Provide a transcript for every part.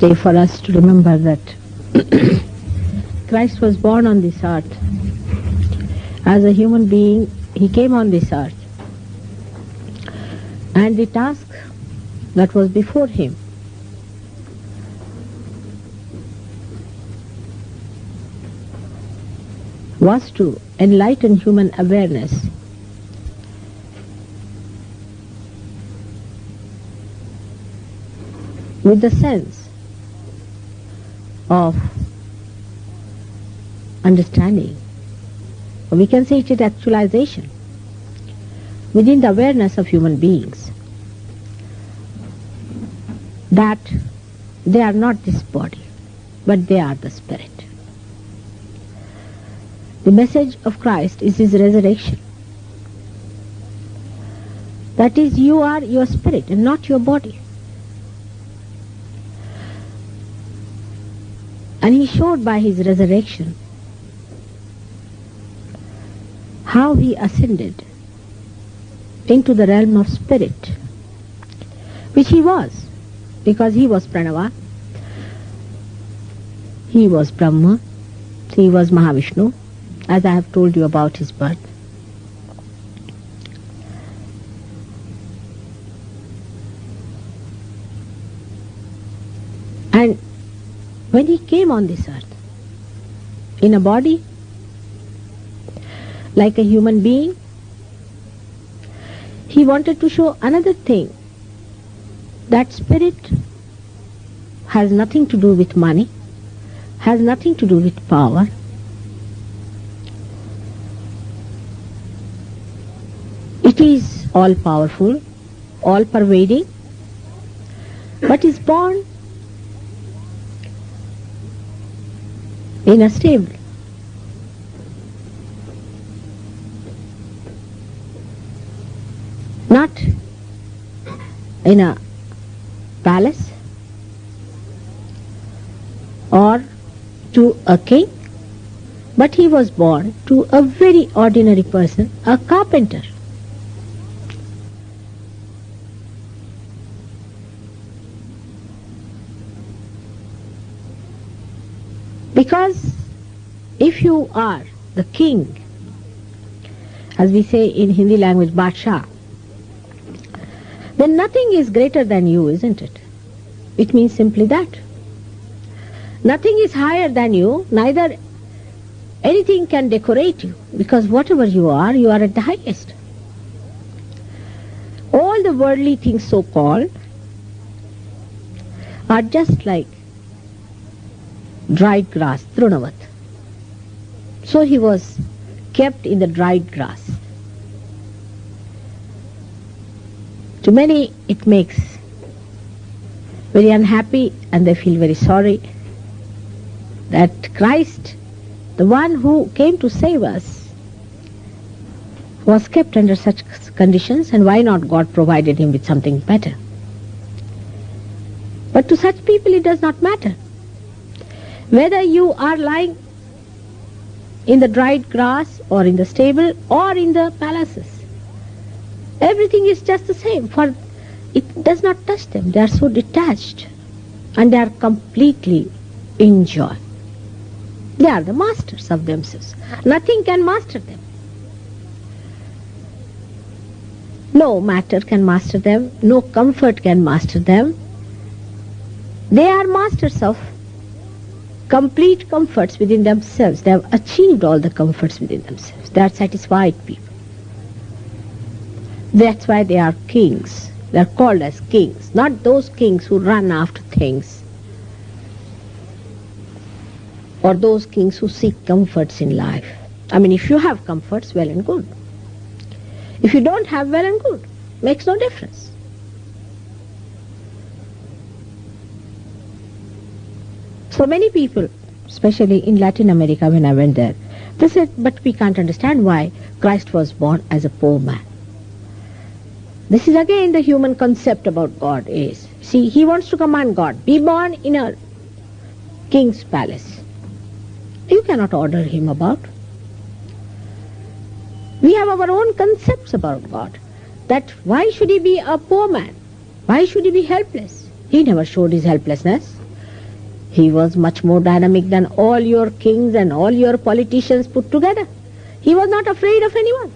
day for us to remember that Christ was born on this earth. As a human being, he came on this earth. And the task that was before him was to enlighten human awareness with the sense of understanding, or we can say it is actualization within the awareness of human beings that they are not this body, but they are the spirit. The message of Christ is his resurrection. That is, you are your spirit and not your body. And he showed by his resurrection how he ascended into the realm of spirit, which he was, because he was Pranava, he was Brahma, he was Mahavishnu, as I have told you about his birth. And when he came on this earth, in a body, like a human being, he wanted to show another thing, that spirit has nothing to do with money, has nothing to do with power. It is all powerful, all pervading, but is born in a stable. Not in a palace or to a king, but he was born to a very ordinary person, a carpenter. Because if you are the king, as we say in Hindi language, Badshah, then nothing is greater than you, isn't it? It means simply that. Nothing is higher than you, neither anything can decorate you, because whatever you are at the highest. All the worldly things so-called are just like dried grass, Trunavat. So he was kept in the dried grass. To many it makes very unhappy, and they feel very sorry that Christ, the one who came to save us, was kept under such conditions, and why not God provided him with something better. But to such people it does not matter whether you are lying in the dried grass or in the stable or in the palaces. Everything is just the same, for it does not touch them. They are so detached and they are completely in joy. They are the masters of themselves. Nothing can master them. No matter can master them. No comfort can master them. They are masters of complete comforts within themselves. They have achieved all the comforts within themselves. They are satisfied people. That's why they are kings. They are called as kings, not those kings who run after things, or those kings who seek comforts in life. I mean, if you have comforts, well and good. If you don't have, well and good. Makes no difference. So many people, especially in Latin America when I went there, they said, but we can't understand why Christ was born as a poor man. This is again the human concept about God is. See, he wants to command God, be born in a king's palace. You cannot order him about. We have our own concepts about God. That why should he be a poor man? Why should he be helpless? He never showed his helplessness. He was much more dynamic than all your kings and all your politicians put together. He was not afraid of anyone.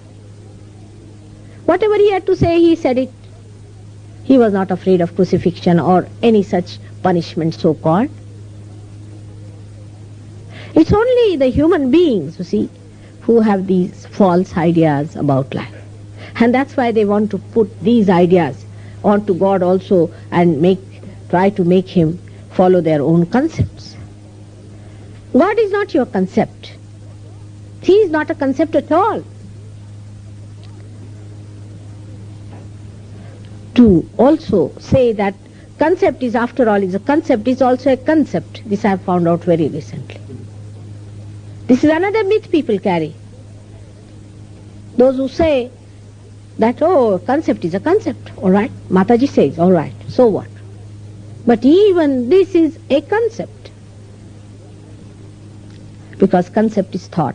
Whatever he had to say, he said it. He was not afraid of crucifixion or any such punishment so-called. It's only the human beings, you see, who have these false ideas about life. And that's why they want to put these ideas onto God also and try to make him follow their own concepts. God is not your concept. He is not a concept at all. To also say that concept is after all is a concept is also a concept. This I have found out very recently. This is another myth people carry. Those who say that, oh, concept is a concept, all right. Mataji says, all right, so what? But even this is a concept. Because concept is thought.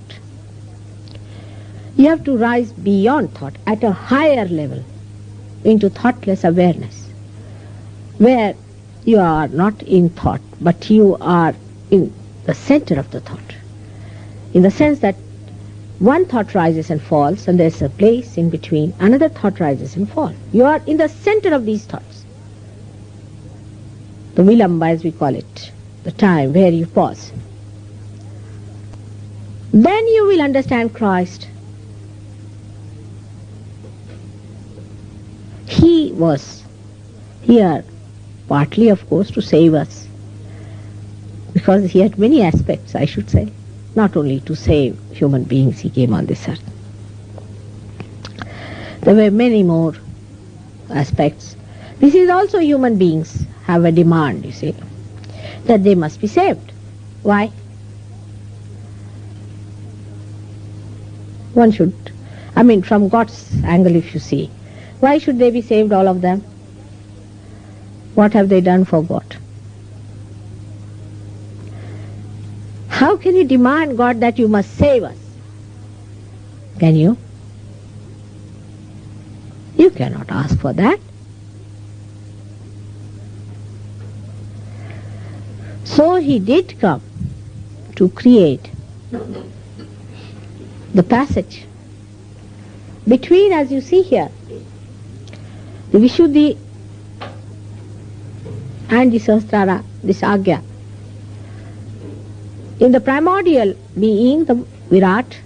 You have to rise beyond thought at a higher level into thoughtless awareness, where you are not in thought, but you are in the center of the thought. In the sense that one thought rises and falls, and there's a place in between, another thought rises and falls. You are in the center of these thoughts. The vilamba, as we call it, the time where you pause. Then you will understand Christ. He was here, partly of course, to save us. Because he had many aspects, I should say. Not only to save human beings, he came on this earth. There were many more aspects. This is also human beings have a demand, you see, that they must be saved. Why? One should, from God's angle if you see, why should they be saved, all of them? What have they done for God? How can you demand, God, that you must save us? Can you? You cannot ask for that. So he did come to create the passage between, as you see here, the Vishuddhi and the Sahasrara, this Agya. In the primordial being, the Virat,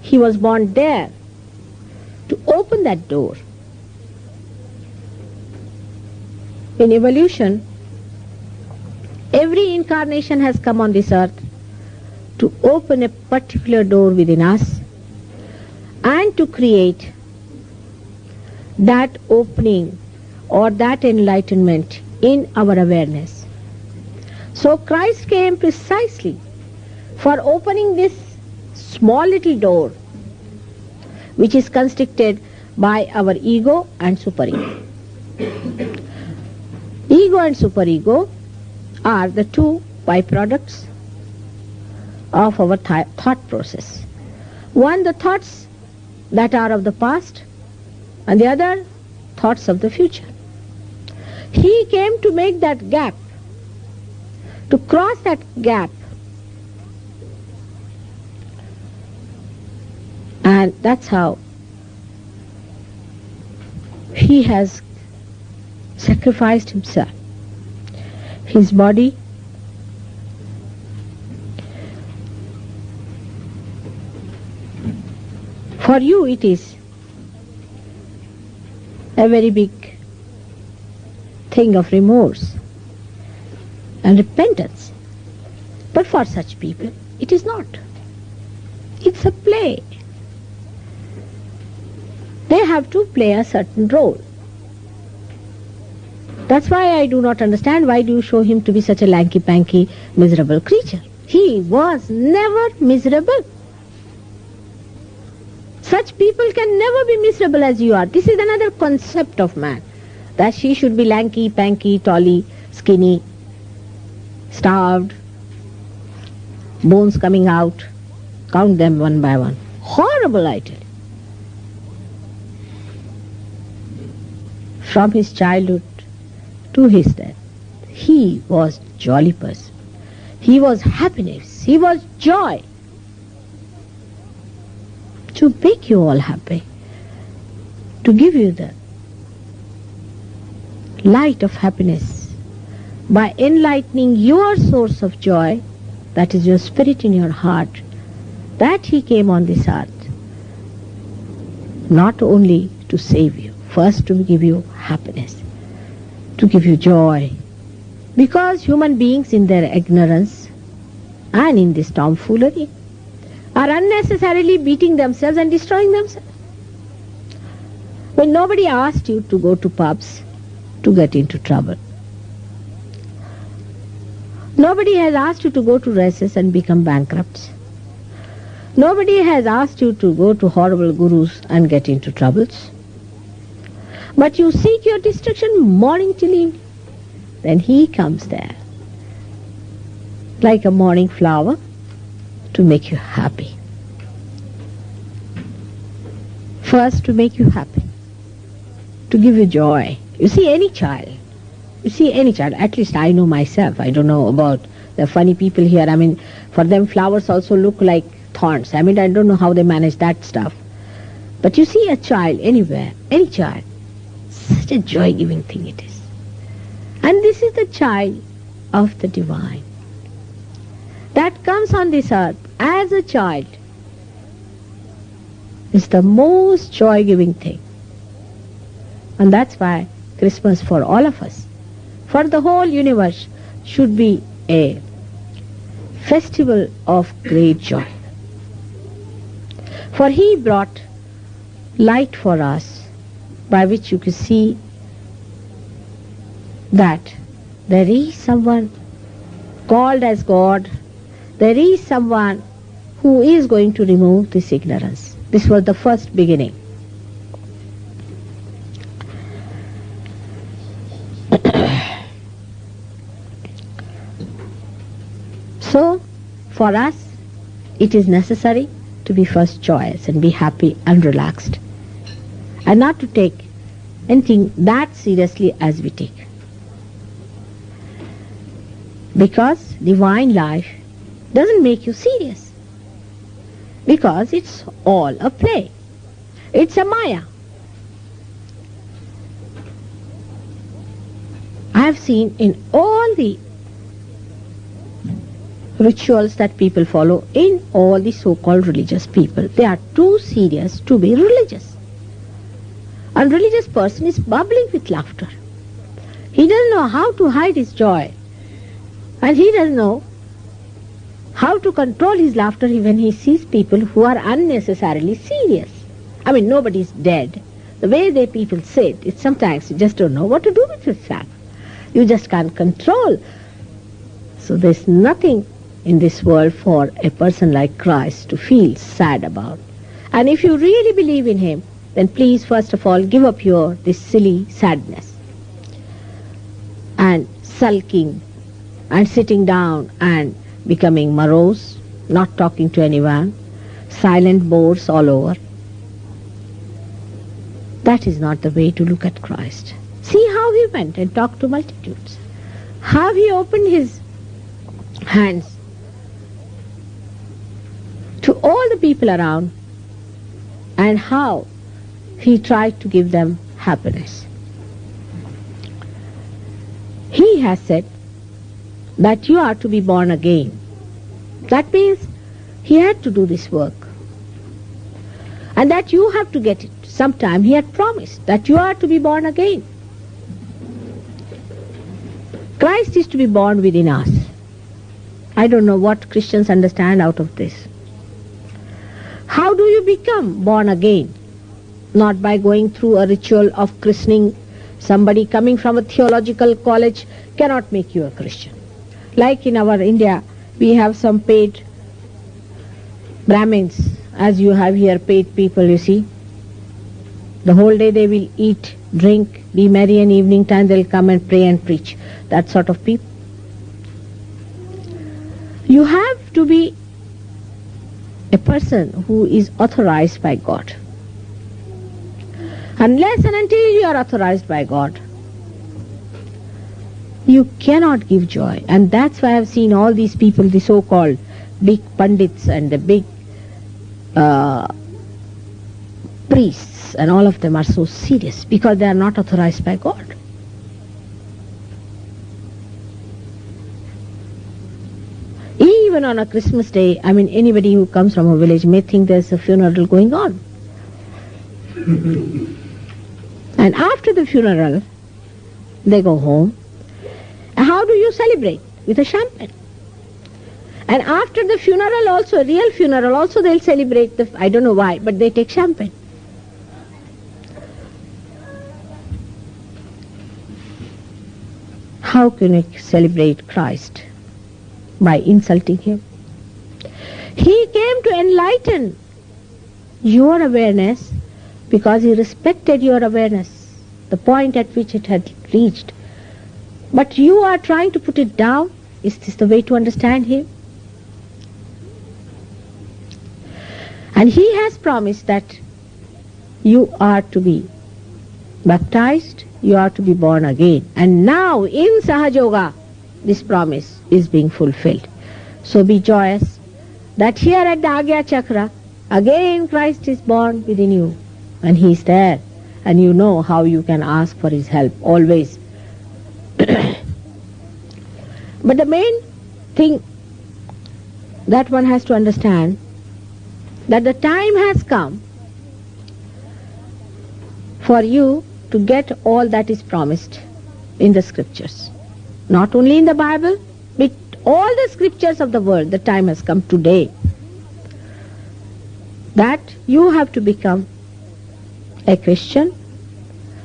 he was born there to open that door. In evolution, every incarnation has come on this earth to open a particular door within us and to create that opening or that enlightenment in our awareness. So Christ came precisely for opening this small little door which is constricted by our ego and superego. Ego and superego are the two byproducts of our thought process. One, the thoughts that are of the past, and the other, thoughts of the future. He came to make that gap, to cross that gap. And that's how he has sacrificed himself, his body, for you. It is a very big thing of remorse and repentance. But for such people, it is not. It's a play. They have to play a certain role. That's why I do not understand why do you show him to be such a lanky-panky, miserable creature. He was never miserable. Such people can never be miserable as you are. This is another concept of man, that she should be lanky, panky, tolly, skinny, starved, bones coming out. Count them one by one. Horrible, I tell you. From his childhood to his death, he was jolly person. He was happiness. He was joy. To make you all happy. To give you the light of happiness. By enlightening your source of joy, that is your spirit in your heart, that He came on this earth. Not only to save you, first to give you happiness, to give you joy. Because human beings in their ignorance and in this tomfoolery are unnecessarily beating themselves and destroying themselves. When nobody asked you to go to pubs to get into trouble. Nobody has asked you to go to races and become bankrupts. Nobody has asked you to go to horrible gurus and get into troubles. But you seek your destruction morning till evening. Then He comes there like a morning flower to make you happy. First to make you happy, to give you joy. You see any child, at least I know myself, I don't know about the funny people here. I mean, for them flowers also look like thorns. I mean, I don't know how they manage that stuff. But you see a child anywhere, any child, such a joy-giving thing it is. And this is the child of the divine that comes on this earth as a child. It's the most joy-giving thing. And that's why Christmas for all of us, for the whole universe, should be a festival of great joy. For He brought light for us, by which you can see that there is someone called as God. There is someone who is going to remove this ignorance. This was the first beginning. So, for us, it is necessary to be first joyous and be happy and relaxed, and not to take anything that seriously as we take. Because divine life doesn't make you serious. Because it's all a play. It's a Maya. I have seen in all the rituals that people follow, in all the so-called religious people, they are too serious to be religious. A religious person is bubbling with laughter. He doesn't know how to hide his joy. And he doesn't know how to control his laughter when he sees people who are unnecessarily serious. I mean, nobody's dead. The way they people sit, it's sometimes you just don't know what to do with yourself. You just can't control. So there's nothing in this world for a person like Christ to feel sad about. And if you really believe in Him, then please first of all give up this silly sadness and sulking and sitting down and becoming morose, not talking to anyone, silent bores all over. That is not the way to look at Christ. See how He went and talked to multitudes. How He opened His hands to all the people around, and how He tried to give them happiness. He has said that you are to be born again. That means He had to do this work. And that you have to get it. Sometime He had promised that you are to be born again. Christ is to be born within us. I don't know what Christians understand out of this. How do you become born again? Not by going through a ritual of christening. Somebody coming from a theological college cannot make you a Christian. Like in our India, we have some paid Brahmins, as you have here paid people, you see. The whole day they will eat, drink, be merry, and evening time they'll come and pray and preach. That sort of people. You have to be a person who is authorized by God. Unless and until you are authorized by God, You cannot give joy. And that's why I've seen all these people, the so-called big pundits and the big priests, and all of them are so serious because they are not authorized by God. Even on a Christmas day, anybody who comes from a village may think there's a funeral going on. And after the funeral, they go home. And how do you celebrate? With a champagne. And after the funeral also, real funeral also, they'll celebrate, I don't know why, but they take champagne. How can we celebrate Christ? By insulting him. He came to enlighten your awareness because he respected your awareness, the point at which it had reached. But you are trying to put it down. Is this the way to understand him? And he has promised that you are to be baptized, you are to be born again. And now in Sahaja Yoga, this promise is being fulfilled. So be joyous that here at the Agya Chakra, again Christ is born within you. And he is there. And you know how you can ask for his help, always. But the main thing that one has to understand, that the time has come for you to get all that is promised in the scriptures. Not only in the Bible, but all the scriptures of the world. The time has come today that you have to become a Christian,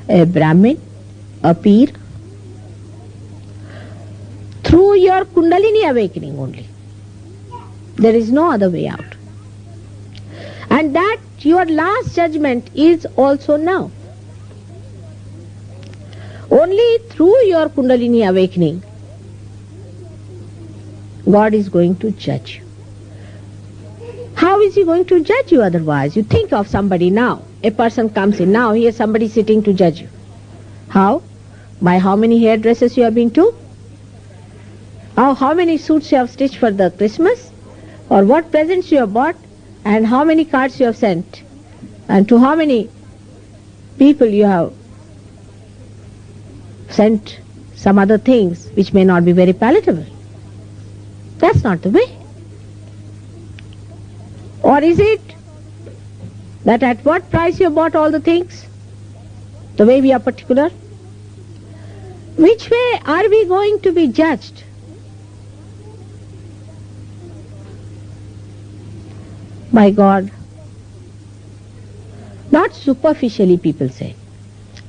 a Brahmin, a Peer, through your Kundalini awakening only. There is no other way out. And that your last judgment is also now. Only through your Kundalini awakening, God is going to judge you. How is he going to judge you otherwise? You think of somebody now. A person comes in now, here somebody sitting to judge you. How? By how many hairdressers you have been to? How many suits you have stitched for the Christmas? Or what presents you have bought? And how many cards you have sent? And to how many people you have sent some other things which may not be very palatable. That's not the way. Or is it that at what price you bought all the things? The way we are particular? Which way are we going to be judged? By God. Not superficially, people say.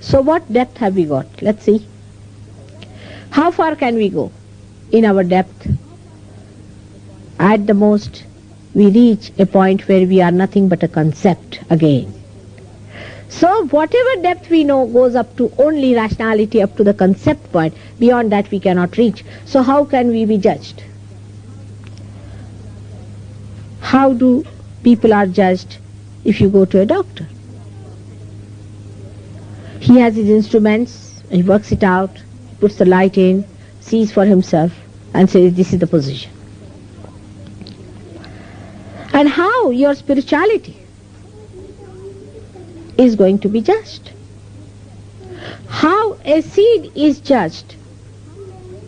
So what depth have we got? Let's see. How far can we go in our depth? At the most, we reach a point where we are nothing but a concept again. So whatever depth we know goes up to only rationality, up to the concept point. Beyond that we cannot reach. So how can we be judged? How do people are judged if you go to a doctor? He has his instruments, he works it out, puts the light in, sees for himself and says this is the position. And how your spirituality is going to be judged? How a seed is judged?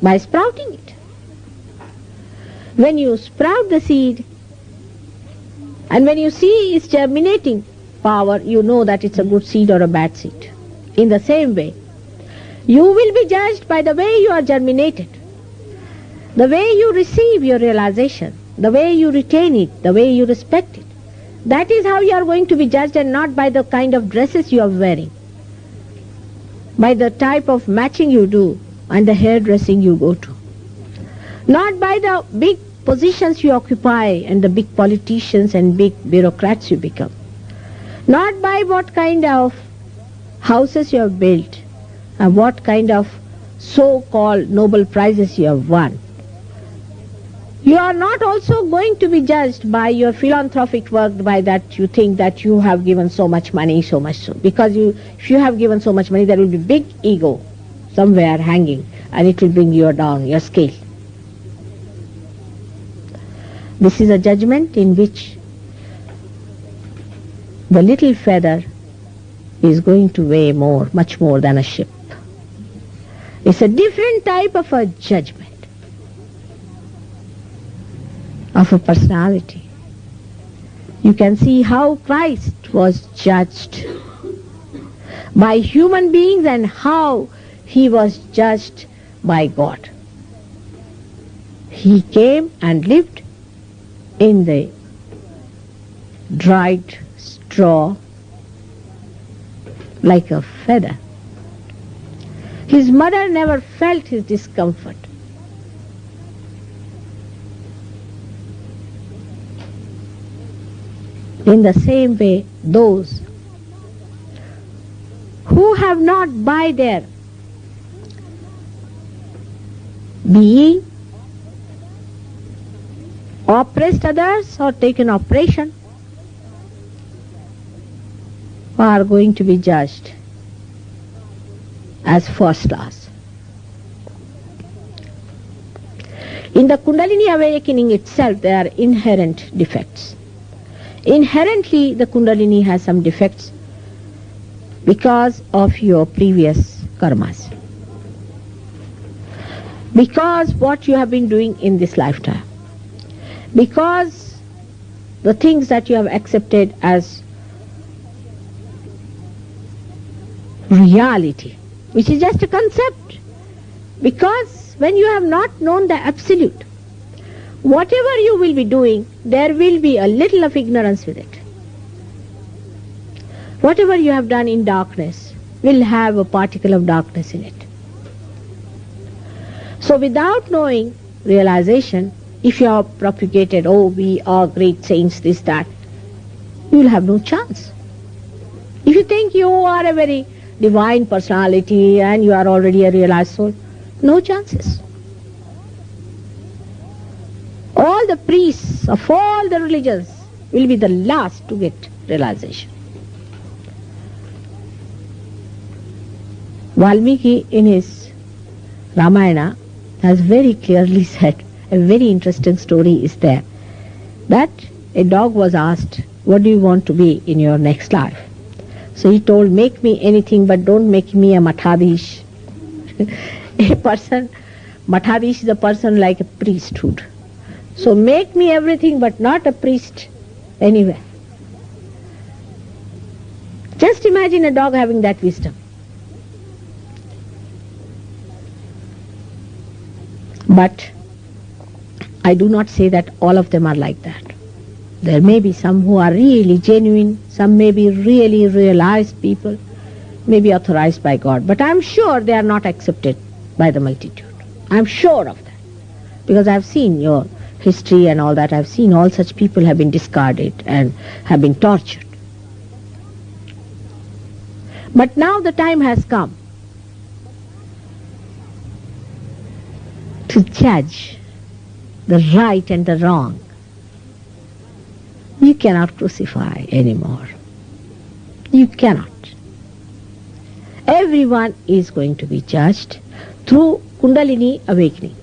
By sprouting it. When you sprout the seed and when you see its germinating power, you know that it's a good seed or a bad seed. In the same way, you will be judged by the way you are germinated, the way you receive your realization, the way you retain it, the way you respect it. That is how you are going to be judged, and not by the kind of dresses you are wearing, by the type of matching you do and the hairdressing you go to, not by the big positions you occupy and the big politicians and big bureaucrats you become, not by what kind of houses you have built and what kind of so-called Nobel Prizes you have won. You are not also going to be judged by your philanthropic work, by that you think that you have given so much money, Because if you have given so much money, there will be big ego somewhere hanging, and it will bring you down, your scale. This is a judgment in which the little feather is going to weigh more, much more than a ship. It's a different type of a judgment of a personality. You can see how Christ was judged by human beings and how he was judged by God. He came and lived in the dried straw like a feather. His mother never felt his discomfort. In the same way, those who have not by their being oppressed others or taken oppression are going to be judged as first class. In the Kundalini awakening itself, there are inherent defects. Inherently, the Kundalini has some defects because of your previous karmas. Because what you have been doing in this lifetime. Because the things that you have accepted as reality, which is just a concept. Because when you have not known the absolute, whatever you will be doing, there will be a little of ignorance with it. Whatever you have done in darkness will have a particle of darkness in it. So without knowing realization, if you are propagated, oh, we are great saints, this, that, you will have no chance. If you think you are a very divine personality and you are already a realized soul, no chances. All the priests of all the religions will be the last to get realization. Valmiki in his Ramayana has very clearly said, a very interesting story is there, that a dog was asked, what do you want to be in your next life? So he told, make me anything but don't make me a Mathadish. A person, Mathadish is a person like a priesthood. So make me everything but not a priest anywhere. Just imagine a dog having that wisdom. But I do not say that all of them are like that. There may be some who are really genuine, some may be really realized people, may be authorized by God. But I am sure they are not accepted by the multitude. I am sure of that. Because I have seen your history and all that. I have seen all such people have been discarded and have been tortured. But now the time has come to judge the right and the wrong. You cannot crucify anymore. You cannot. Everyone is going to be judged through Kundalini awakening.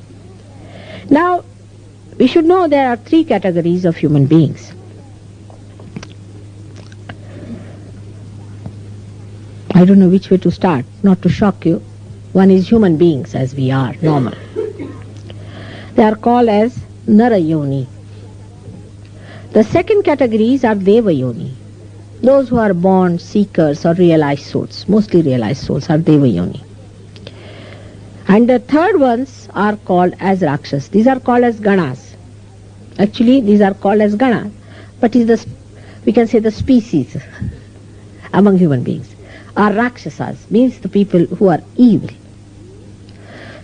Now, we should know there are three categories of human beings. I don't know which way to start, not to shock you. One is human beings as we are, normal. They are called as Narayoni. The second categories are Devayoni. Those who are born seekers or realized souls, mostly realized souls, are Devayoni. And the third ones are called as Rakshas. These are called as Ganas. Actually, these are called as Ganas, but is the, we can say the species among human beings. Are Rakshasas, means the people who are evil.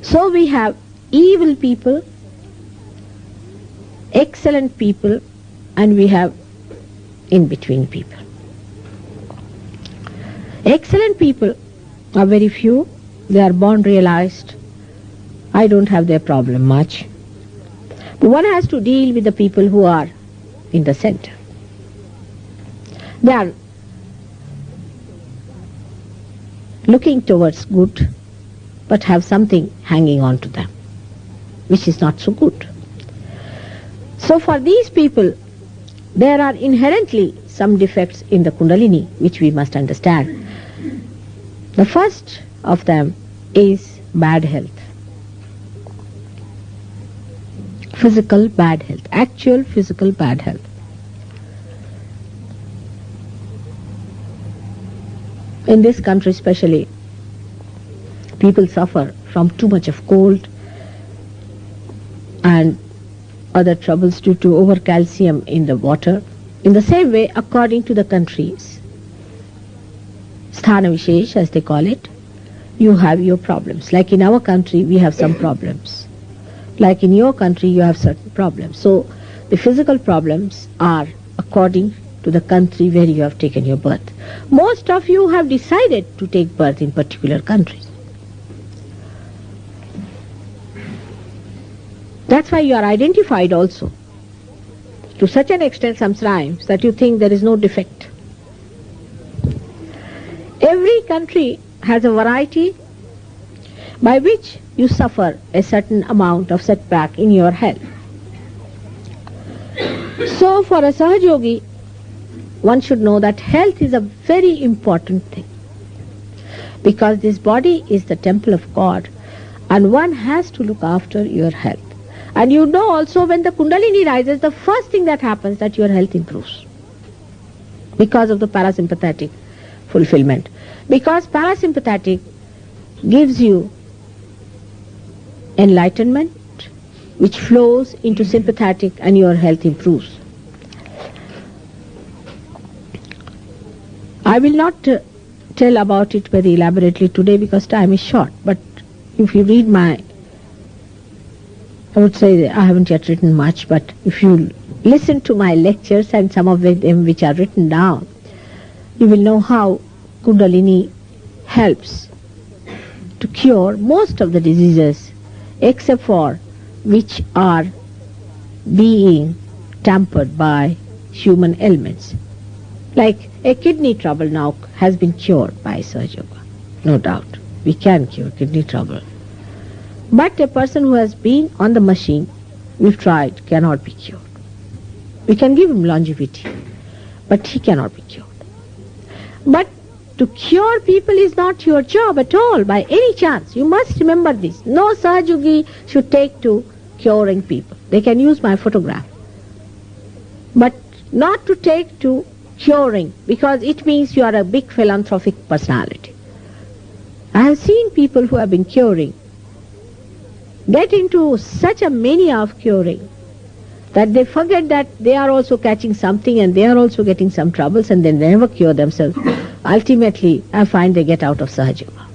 So we have evil people, excellent people, and we have in-between people. Excellent people are very few. They are born realized. I don't have their problem much. But one has to deal with the people who are in the center. They are looking towards good. but have something hanging on to them, which is not so good. So for these people, there are inherently some defects in the Kundalini which we must understand. The first of them is bad health. Physical bad health, actual physical bad health. In this country especially, people suffer from too much of cold and other troubles due to over-calcium in the water. In the same way, according to the countries, sthana vishesh as they call it, you have your problems. Like in our country, we have some problems. Like in your country, you have certain problems. So the physical problems are according to the country where you have taken your birth. Most of you have decided to take birth in particular countries. That's why you are identified also, to such an extent sometimes that you think there is no defect. Every country has a variety by which you suffer a certain amount of setback in your health. So for a Sahajogi, one should know that health is a very important thing, because this body is the temple of God and one has to look after your health. And you know also, when the Kundalini rises, the first thing that happens that your health improves because of the parasympathetic fulfillment. Because parasympathetic gives you enlightenment which flows into sympathetic and your health improves. I will not tell about it very elaborately today because time is short, but if you read I would say I haven't yet written much, but if you listen to my lectures and some of them which are written down, you will know how Kundalini helps to cure most of the diseases except for which are being tampered by human elements. Like a kidney trouble now has been cured by Sahaja Yoga. No doubt, we can cure kidney trouble. But a person who has been on the machine, we've tried, cannot be cured. We can give him longevity, but he cannot be cured. But to cure people is not your job at all, by any chance. You must remember this. No Sahajogi should take to curing people. They can use my photograph, but not to take to curing, because it means you are a big philanthropic personality. I have seen people who have been curing get into such a mania of curing that they forget that they are also catching something and they are also getting some troubles, and they never cure themselves. Ultimately, I find they get out of Sahaja Yoga.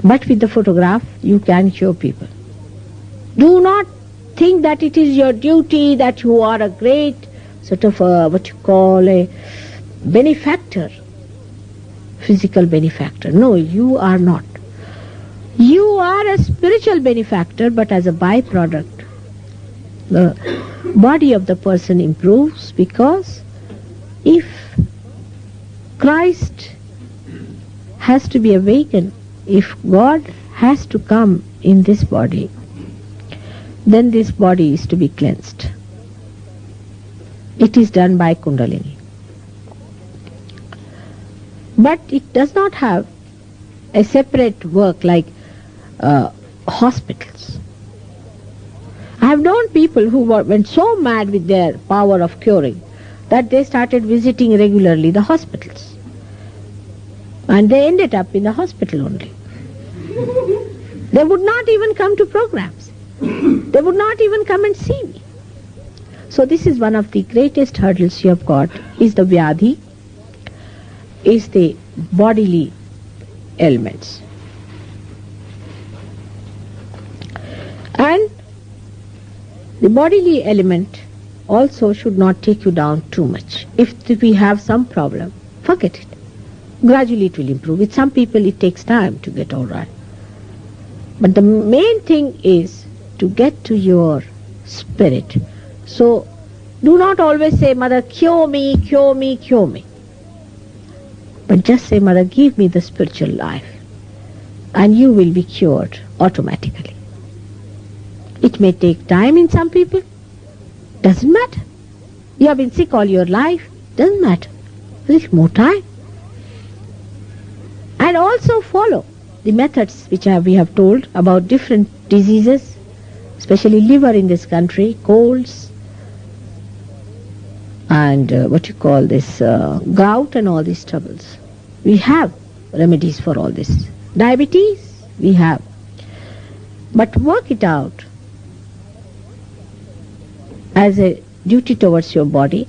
But with the photograph, you can cure people. Do not think that it is your duty, that you are a great sort of what you call a benefactor, physical benefactor. No, you are not. You are a spiritual benefactor, but as a byproduct, the body of the person improves, because if Christ has to be awakened, if God has to come in this body, then this body is to be cleansed. It is done by Kundalini. But it does not have a separate work like hospitals. I have known people who went so mad with their power of curing that they started visiting regularly the hospitals. And they ended up in the hospital only. They would not even come to programs. They would not even come and see me. So this is one of the greatest hurdles you have got, is the vyadhi, is the bodily ailments. And the bodily element also should not take you down too much. If we have some problem, forget it. Gradually it will improve. With some people it takes time to get all right. But the main thing is to get to your spirit. So do not always say, Mother, cure me, cure me, cure me. But just say, Mother, give me the spiritual life, and you will be cured automatically. It may take time in some people, doesn't matter. You have been sick all your life, doesn't matter. A little more time. And also follow the methods which we have told about different diseases, especially liver in this country, colds, and gout and all these troubles. We have remedies for all this. Diabetes, we have. But work it out as a duty towards your body,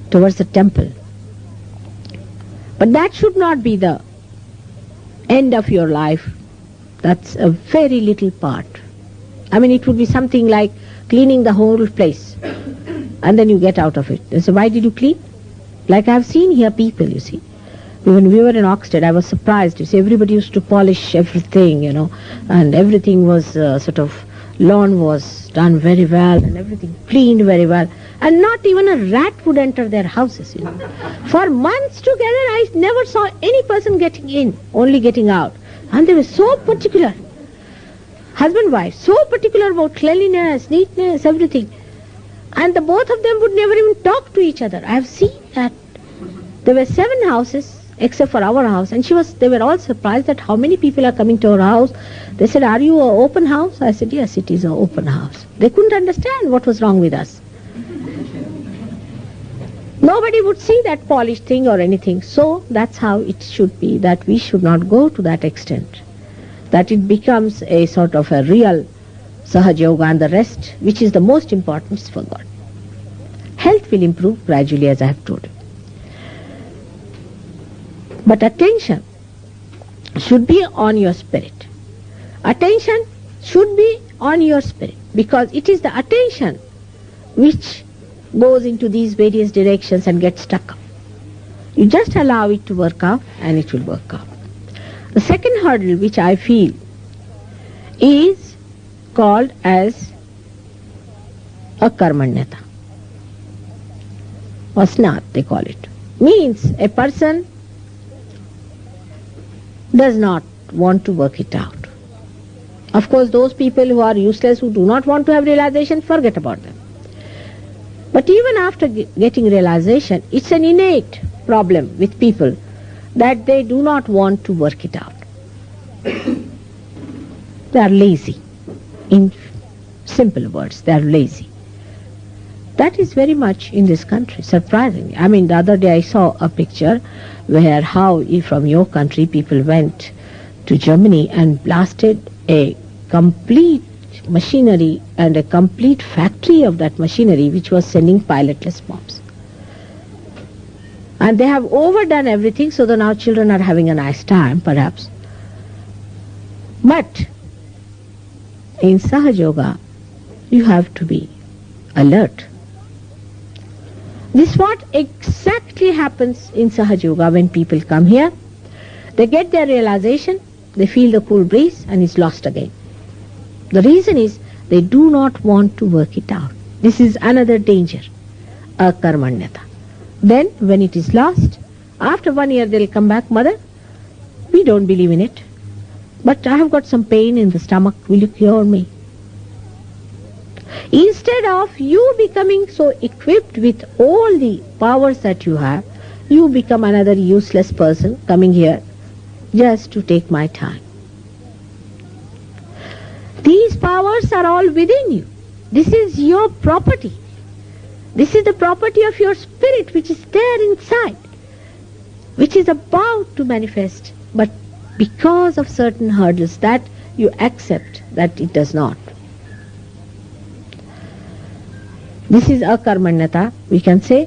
towards the temple. But that should not be the end of your life. That's a very little part. I mean, it would be something like cleaning the whole place and then you get out of it. And so why did you clean? Like I've seen here people, you see. When we were in Oxted, I was surprised. You see, everybody used to polish everything, and everything was lawn was done very well and everything cleaned very well. And not even a rat would enter their houses, For months together, I never saw any person getting in, only getting out. And they were so particular. Husband, wife, so particular about cleanliness, neatness, everything. And the both of them would never even talk to each other. I have seen that. There were 7 houses, except for our house. And they were all surprised that how many people are coming to our house. They said, are you an open house? I said, yes, it is an open house. They couldn't understand what was wrong with us. Nobody would see that polished thing or anything. So that's how it should be, that we should not go to that extent. That it becomes a sort of a real Sahaja Yoga, and the rest, which is the most important, is for God. Health will improve gradually, as I have told you. But attention should be on your spirit. Attention should be on your spirit, because it is the attention which goes into these various directions and gets stuck up. You just allow it to work out and it will work out. The second hurdle which I feel is called as akarmanyata, or snat they call it. Means a person does not want to work it out. Of course, those people who are useless, who do not want to have realization, forget about them. But even after getting realization, it's an innate problem with people that they do not want to work it out. They are lazy. In simple words, they are lazy. That is very much in this country, surprisingly. I mean, the other day I saw a picture where how from your country people went to Germany and blasted a complete machinery and a complete factory of that machinery which was sending pilotless bombs. And they have overdone everything, so that now children are having a nice time, perhaps. But in Sahaja Yoga, you have to be alert. This is what exactly happens in Sahaja Yoga when people come here. They get their realization, they feel the cool breeze, and it's lost again. The reason is they do not want to work it out. This is another danger, akarmanyata. Then when it is lost, after 1 year they'll come back, Mother, we don't believe in it, but I have got some pain in the stomach, will you cure me? Instead of you becoming so equipped with all the powers that you have, you become another useless person coming here just to take my time. These powers are all within you. This is your property. This is the property of your spirit which is there inside, which is about to manifest, but because of certain hurdles that you accept that it does not. This is akarmanyata, we can say,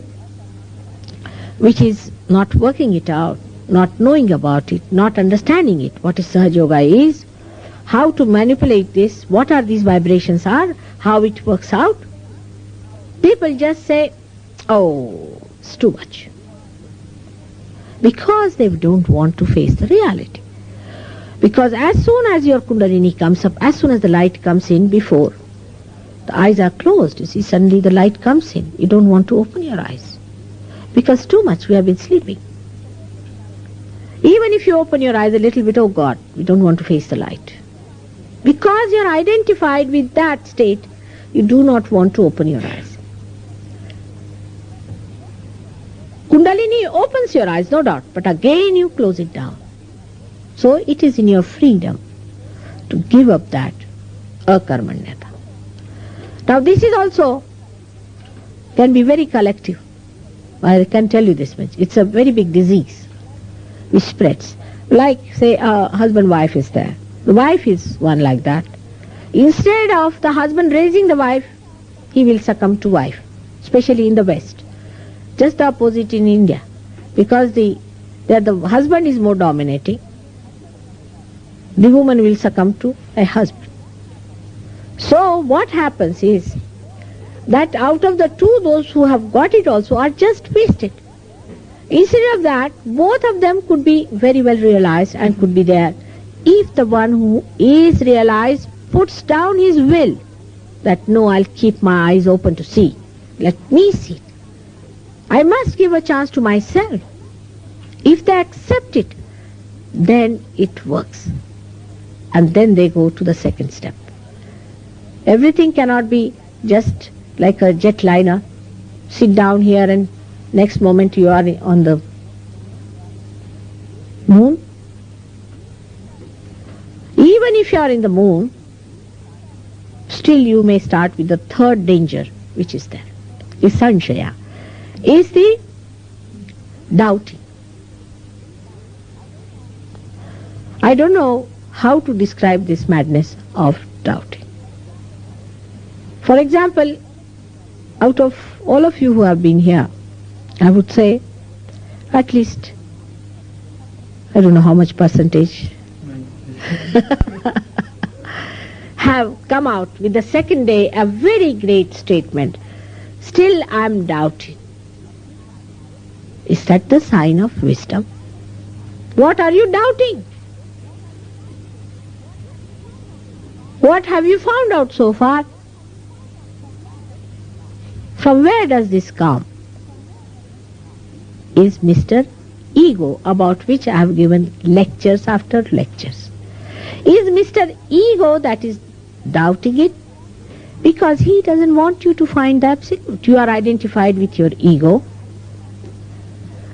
which is not working it out, not knowing about it, not understanding it, what is Sahaja Yoga is, how to manipulate this, what are these vibrations are, how it works out. People just say, oh, it's too much. Because they don't want to face the reality. Because as soon as your kundalini comes up, as soon as the light comes in, before the eyes are closed, you see, suddenly the light comes in. You don't want to open your eyes. Because too much we have been sleeping. Even if you open your eyes a little bit, oh God, we don't want to face the light. Because you're identified with that state, you do not want to open your eyes. Kundalini opens your eyes, no doubt, but again you close it down. So it is in your freedom to give up that akarmanyata. Now this is also can be very collective. I can tell you this much. It's a very big disease which spreads. Like say a husband-wife is there. The wife is one like that. Instead of the husband raising the wife, he will succumb to wife, especially in the West. Just the opposite in India. Because the husband is more dominating, the woman will succumb to a husband. So what happens is that out of the two, those who have got it also are just wasted. Instead of that, both of them could be very well realized and could be there if the one who is realized puts down his will that no, I'll keep my eyes open to see. Let me see. I must give a chance to myself. If they accept it, then it works. And then they go to the second step. Everything cannot be just like a jetliner. Sit down here and next moment you are on the moon. Even if you are in the moon, still you may start with the third danger which is there. Is sanshaya. Is the doubting. I don't know how to describe this madness of doubting. For example, out of all of you who have been here, I would say at least, I don't know how much percentage, have come out with the second day a very great statement. Still I am doubting. Is that the sign of wisdom? What are you doubting? What have you found out so far? From where does this come? Is Mr. Ego, about which I have given lectures after lectures. Is Mr. Ego that is doubting it? Because he doesn't want you to find the absolute. You are identified with your ego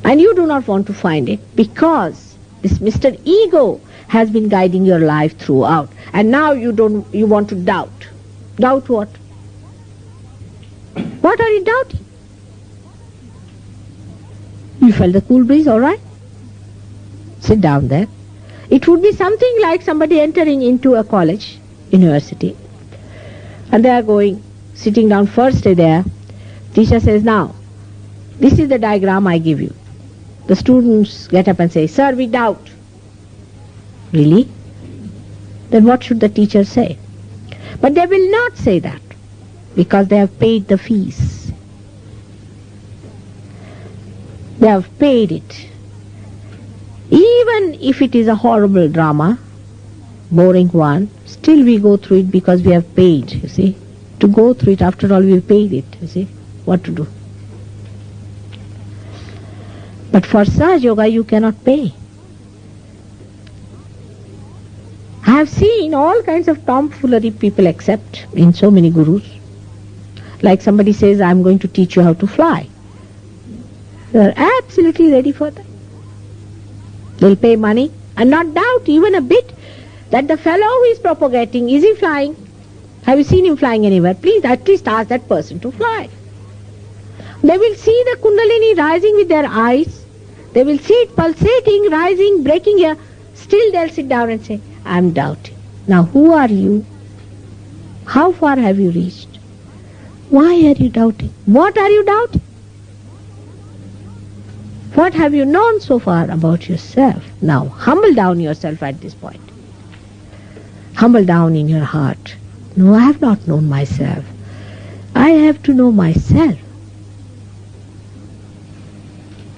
and you do not want to find it because this Mr. Ego has been guiding your life throughout. And now you want to doubt. Doubt what? What are you doubting? You felt the cool breeze, all right? Sit down there. It would be something like somebody entering into a college, university, and they are going, sitting down first day there. Teacher says, now, this is the diagram I give you. The students get up and say, sir, we doubt. Really? Then what should the teacher say? But they will not say that because they have paid the fees. They have paid it. Even if it is a horrible drama, boring one, still we go through it because we have paid, you see. To go through it, after all, we paid it, you see. What to do? But for Sahaja Yoga, you cannot pay. I have seen all kinds of tomfoolery people accept in so many gurus. Like somebody says, I am going to teach you how to fly. They are absolutely ready for that. They'll pay money and not doubt even a bit that the fellow who is propagating, is he flying? Have you seen him flying anywhere? Please at least ask that person to fly. They will see the Kundalini rising with their eyes. They will see it pulsating, rising, breaking here. Still they'll sit down and say, I am doubting. Now who are you? How far have you reached? Why are you doubting? What are you doubting? What have you known so far about yourself? Now humble down yourself at this point. Humble down in your heart. No, I have not known myself. I have to know myself.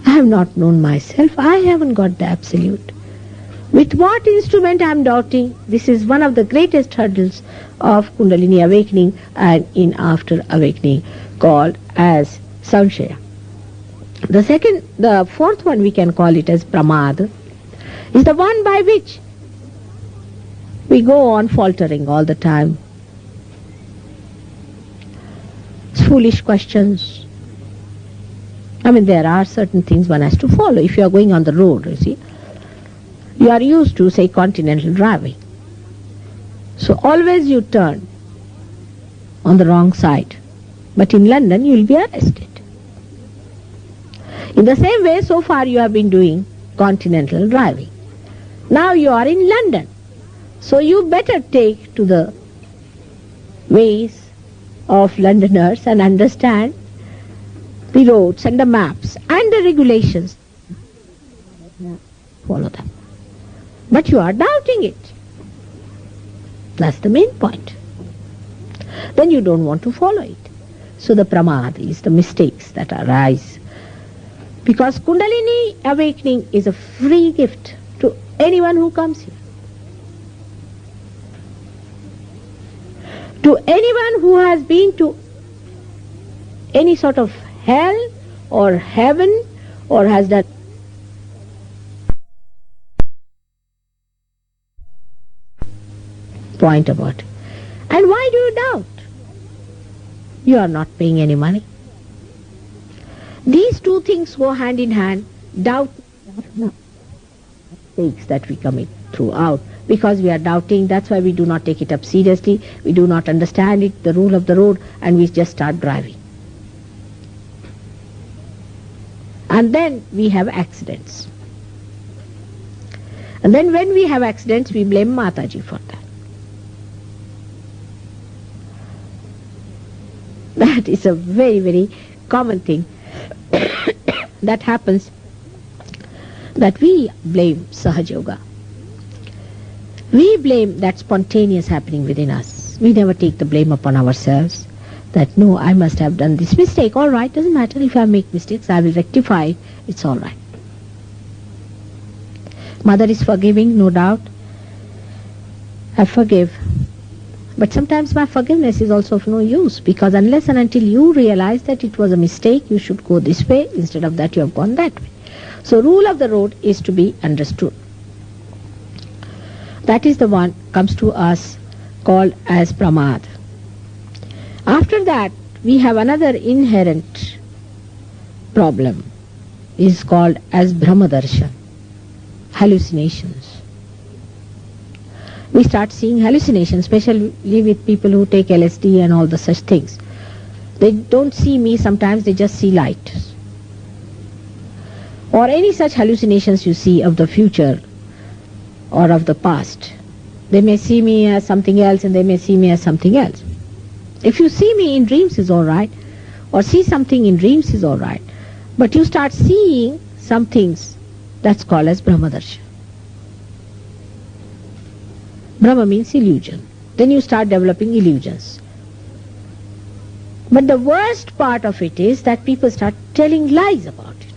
I have not known myself. I haven't got the absolute. With what instrument I am doubting? This is one of the greatest hurdles of Kundalini awakening and in after awakening, called as Sanshaya. The fourth one we can call it as Pramad. is the one by which we go on faltering all the time. Foolish questions. I mean, there are certain things one has to follow. If you are going on the road, you see, you are used to, say, continental driving. So always you turn on the wrong side. But in London, you will be arrested. In the same way, so far you have been doing continental driving. Now you are in London. So you better take to the ways of Londoners and understand the roads and the maps and the regulations. Follow them. But you are doubting it. That's the main point. Then you don't want to follow it. So the pramad is the mistakes that arise. Because Kundalini awakening is a free gift to anyone who comes here. To anyone who has been to any sort of hell or heaven or has done point about it. And why do you doubt? You are not paying any money. These two things go hand in hand. Doubt, mistakes that we commit throughout. Because we are doubting, that's why we do not take it up seriously. We do not understand it, the rule of the road, and we just start driving. And then we have accidents. And then when we have accidents, we blame Mataji for that. That is a very, very common thing that happens, that we blame Sahaja Yoga. We blame that spontaneous happening within us. We never take the blame upon ourselves that, no, I must have done this mistake. All right, doesn't matter if I make mistakes, I will rectify it. It's all right. Mother is forgiving, no doubt. I forgive. But sometimes my forgiveness is also of no use, because unless and until you realize that it was a mistake, you should go this way, instead of that you have gone that way. So rule of the road is to be understood. That is the one comes to us called as pramad. After that, we have another inherent problem, is called as brahmadarshan, hallucinations. We start seeing hallucinations, especially with people who take LSD and all the such things. They don't see me sometimes, they just see light. Or any such hallucinations you see of the future or of the past. They may see me as something else and they may see me as something else. If you see me in dreams is all right, or see something in dreams is all right, but you start seeing some things, that's called as brahmadarshan. Brahma means illusion. Then you start developing illusions. But the worst part of it is that people start telling lies about it.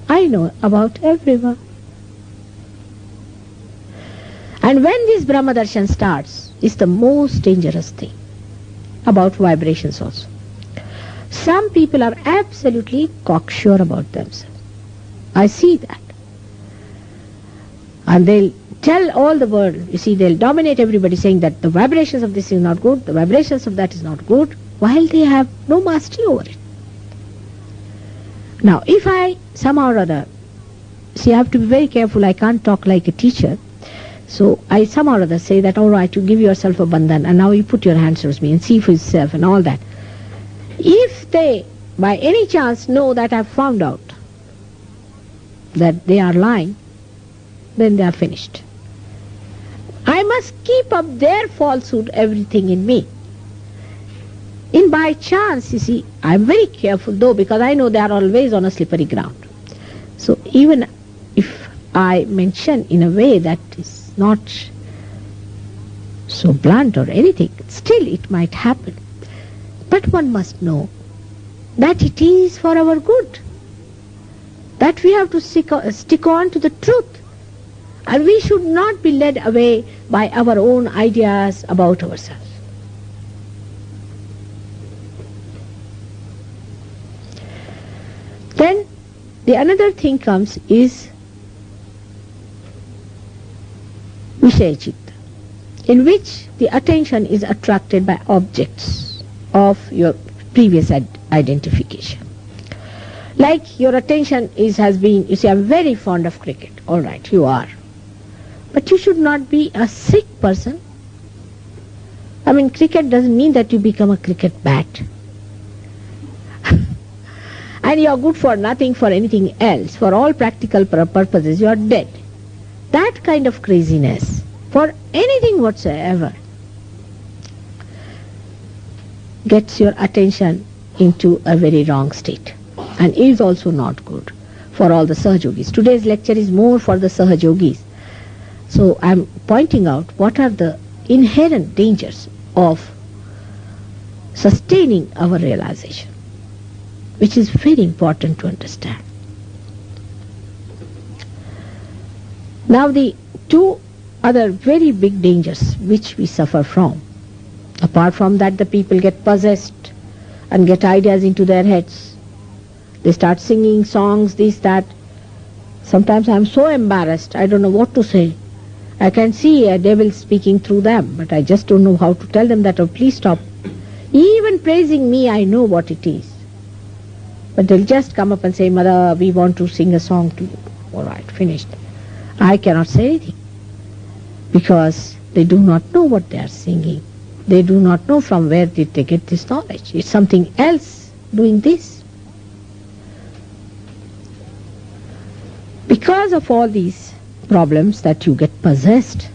I know about everyone. And when this Brahmadarshan starts, it's the most dangerous thing about vibrations also. Some people are absolutely cocksure about themselves. I see that. And they'll tell all the world, you see, they'll dominate everybody saying that the vibrations of this is not good, the vibrations of that is not good, while they have no mastery over it. Now, if I somehow or other, see, I have to be very careful, I can't talk like a teacher, so I somehow or other say that, all right, you give yourself a bandhan, and now you put your hands towards me and see for yourself and all that. If they, by any chance, know that I've found out that they are lying, then they are finished. I must keep up their falsehood, everything in me. In by chance, you see, I'm very careful though, because I know they are always on a slippery ground. So even if I mention in a way that is not so blunt or anything, still it might happen. But one must know that it is for our good, that we have to stick on to the truth. And we should not be led away by our own ideas about ourselves. Then the another thing comes is Vishaya Chitta, in which the attention is attracted by objects of your previous identification. Like your attention has been, you say, I'm very fond of cricket. All right, you are. But you should not be a sick person. I mean, cricket doesn't mean that you become a cricket bat. And you are good for nothing, for anything else. For all practical purposes, you are dead. That kind of craziness, for anything whatsoever, gets your attention into a very wrong state and is also not good for all the Sahajogis. Today's lecture is more for the Sahajogis. So I am pointing out what are the inherent dangers of sustaining our realization, which is very important to understand. Now the two other very big dangers which we suffer from, apart from that the people get possessed and get ideas into their heads. They start singing songs, this, that. Sometimes I am so embarrassed, I don't know what to say. I can see a devil speaking through them, but I just don't know how to tell them that, oh, please stop. Even praising me, I know what it is. But they'll just come up and say, Mother, we want to sing a song to you. All right, finished. I cannot say anything because they do not know what they are singing. They do not know from where did they get this knowledge. It's something else doing this. Because of all these problems that you get possessed.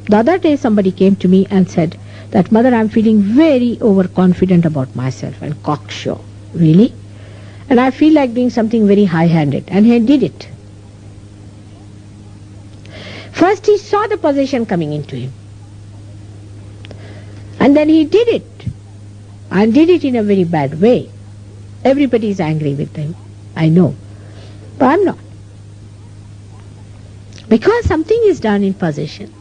The other day somebody came to me and said that, Mother, I'm feeling very overconfident about myself and cocksure. Really? And I feel like doing something very high-handed. And he did it. First he saw the possession coming into him. And then he did it. And did it in a very bad way. Everybody is angry with him. I know. But I'm not. Because something is done in possession.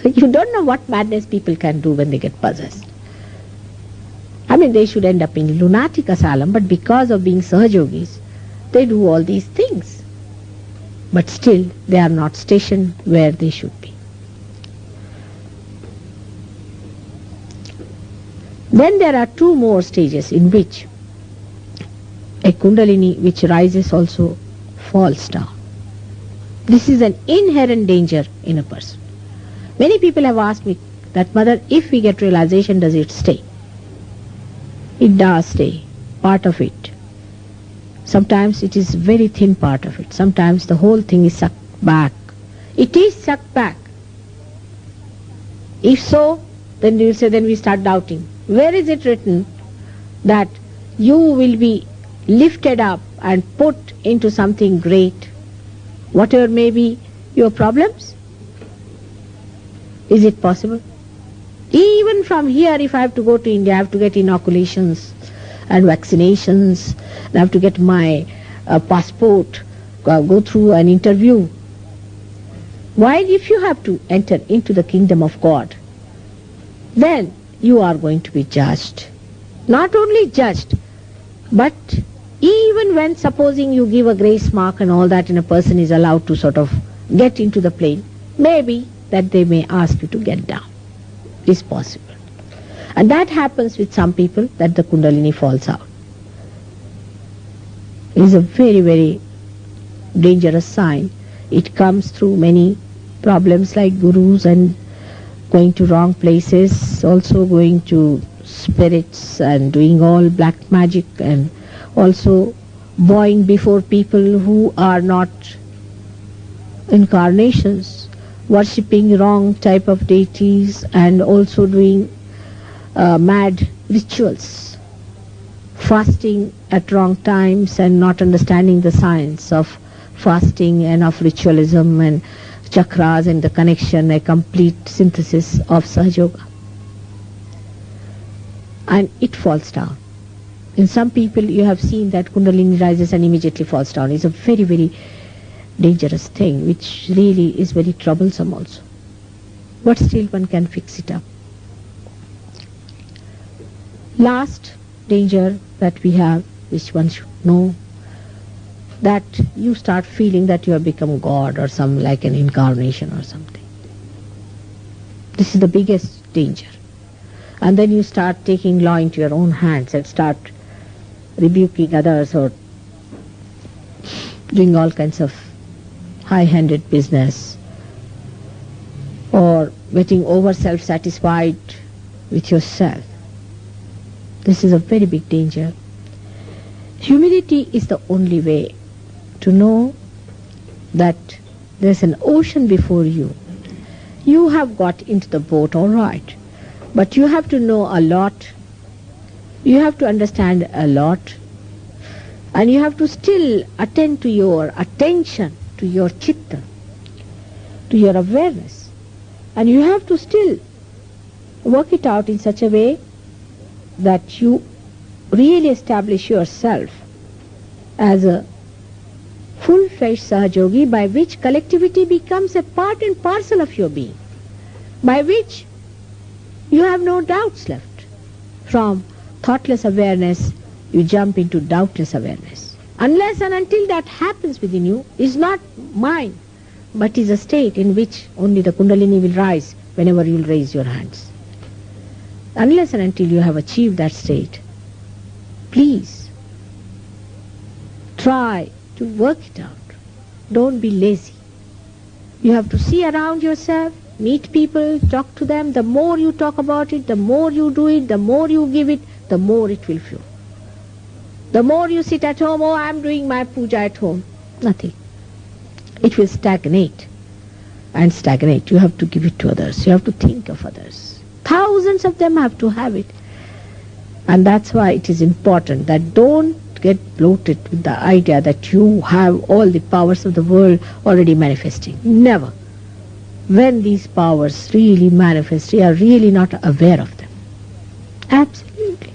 You don't know what madness people can do when they get possessed. I mean, they should end up in lunatic asylum, but because of being Sahajogis, they do all these things. But still, they are not stationed where they should be. Then there are two more stages in which a Kundalini which rises also falls down. This is an inherent danger in a person. Many people have asked me that, Mother, if we get realization, does it stay? It does stay, part of it. Sometimes it is very thin part of it. Sometimes the whole thing is sucked back. It is sucked back. If so, then you will say, then we start doubting. Where is it written that you will be lifted up and put into something great, whatever may be your problems? Is it possible? Even from here, if I have to go to India, I have to get inoculations and vaccinations. I have to get my passport, go through an interview. While if you have to enter into the kingdom of God, then you are going to be judged. Not only judged, but even when supposing you give a grace mark and all that and a person is allowed to sort of get into the plane, maybe that they may ask you to get down. Is possible. And that happens with some people, that the Kundalini falls out. It is a very, very dangerous sign. It comes through many problems like gurus and going to wrong places, also going to spirits and doing all black magic, and also bowing before people who are not incarnations, worshipping wrong type of deities, and also doing mad rituals, fasting at wrong times and not understanding the science of fasting and of ritualism and chakras and the connection, a complete synthesis of Sahajoga. And it falls down. In some people you have seen that Kundalini rises and immediately falls down. It's a very, very dangerous thing, which really is very troublesome also. But still one can fix it up. Last danger that we have, which one should know, that you start feeling that you have become God or some like an incarnation or something. This is the biggest danger. And then you start taking law into your own hands and start rebuking others or doing all kinds of high-handed business or getting over self-satisfied with yourself. This is a very big danger. Humility is the only way to know that there's an ocean before you. You have got into the boat, all right, but you have to know a lot. You have to understand a lot, and you have to still attend to your attention, to your chitta, to your awareness, and you have to still work it out in such a way that you really establish yourself as a full-fledged Sahajogi, by which collectivity becomes a part and parcel of your being, by which you have no doubts left. From thoughtless awareness, you jump into doubtless awareness. Unless and until that happens within you, is not mind, but is a state in which only the Kundalini will rise whenever you will raise your hands. Unless and until you have achieved that state, please try to work it out. Don't be lazy. You have to see around yourself, meet people, talk to them. The more you talk about it, the more you do it, the more you give it, the more it will flow. The more you sit at home, oh, I'm doing my puja at home. Nothing. It will stagnate. And stagnate. You have to give it to others. You have to think of others. Thousands of them have to have it. And that's why it is important that don't get bloated with the idea that you have all the powers of the world already manifesting. Never. When these powers really manifest, you are really not aware of them. Absolutely.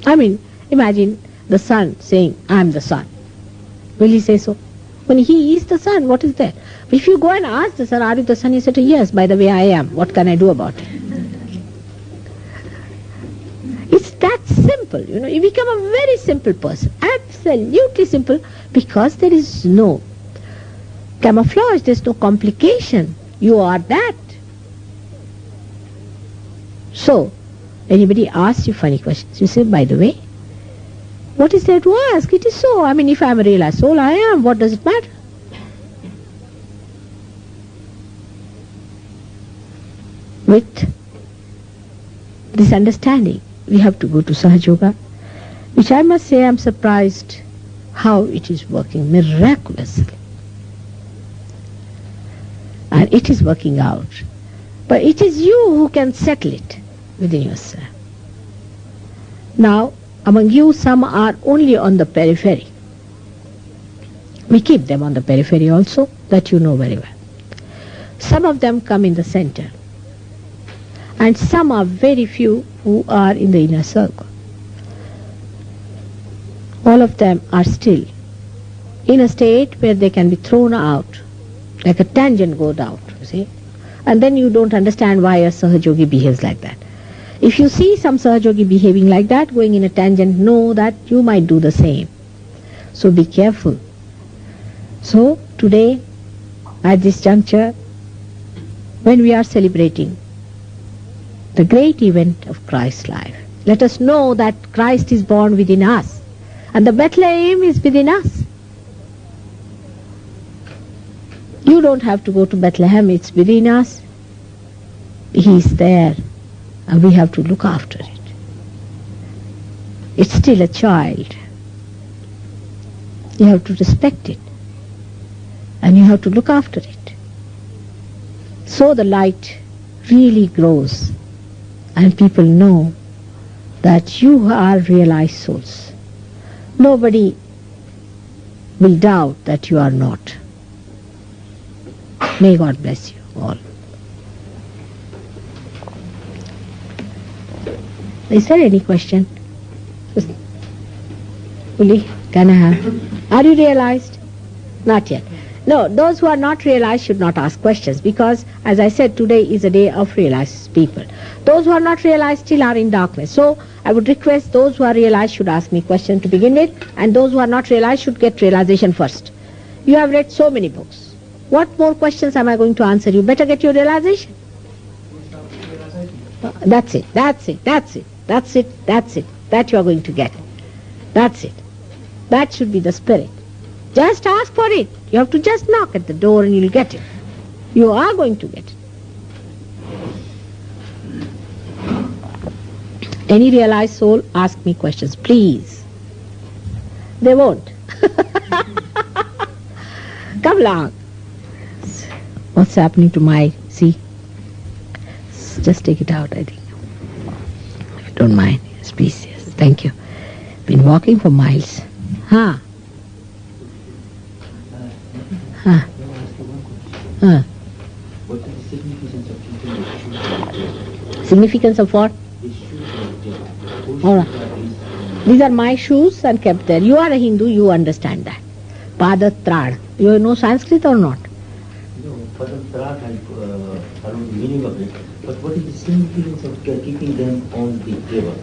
I mean, imagine the sun saying, I'm the sun. Will he say so? When he is the sun, what is there? If you go and ask the sun, are you the sun? He said, yes, by the way, I am. What can I do about it? It's that simple, you become a very simple person, absolutely simple, because there is no camouflage, there's no complication. You are that. So, anybody asks you funny questions, you say, by the way, what is there to ask? It is so. I mean, if I am a realized soul, I am. What does it matter? With this understanding, we have to go to Sahajoga, which I must say I'm surprised how it is working miraculously. And it is working out. But it is you who can settle it within yourself. Now, among you, some are only on the periphery. We keep them on the periphery also, that you know very well. Some of them come in the center. And some are very few who are in the inner circle. All of them are still in a state where they can be thrown out, like a tangent goes out, you see. And then you don't understand why a Sahajogi behaves like that. If you see some Sahajogi behaving like that, going in a tangent, know that you might do the same. So be careful. So today, at this juncture, when we are celebrating the great event of Christ's life, let us know that Christ is born within us, and the Bethlehem is within us. You don't have to go to Bethlehem, it's within us. He is there, and we have to look after it. It's still a child. You have to respect it, and you have to look after it. So the light really grows, and people know that you are realized souls. Nobody will doubt that you are not. May God bless you all. Is there any question? Uli, can I have? Are you realized? Not yet. No, those who are not realized should not ask questions, because, as I said, today is a day of realized people. Those who are not realized still are in darkness. So I would request those who are realized should ask me questions to begin with, and those who are not realized should get realization first. You have read so many books. What more questions am I going to answer? You better get your realization. That's it, that's it, that's it, that's it, that's it. That you are going to get. That's it. That should be the spirit. Just ask for it. You have to just knock at the door and you'll get it. You are going to get it. Any realized soul, ask me questions, please. They won't. Come along. What's happening to my, see? Just take it out, I think. If you don't mind. Yes, please, yes. Thank you. Been walking for miles. Huh? Huh? Huh? What is the significance of keeping Significance of what? All right. These are my shoes and kept there. You are a Hindu, you understand that. Padatrad. You know Sanskrit or not? No, Padatrad, I don't know the meaning of it. But what is the significance of keeping them on the table?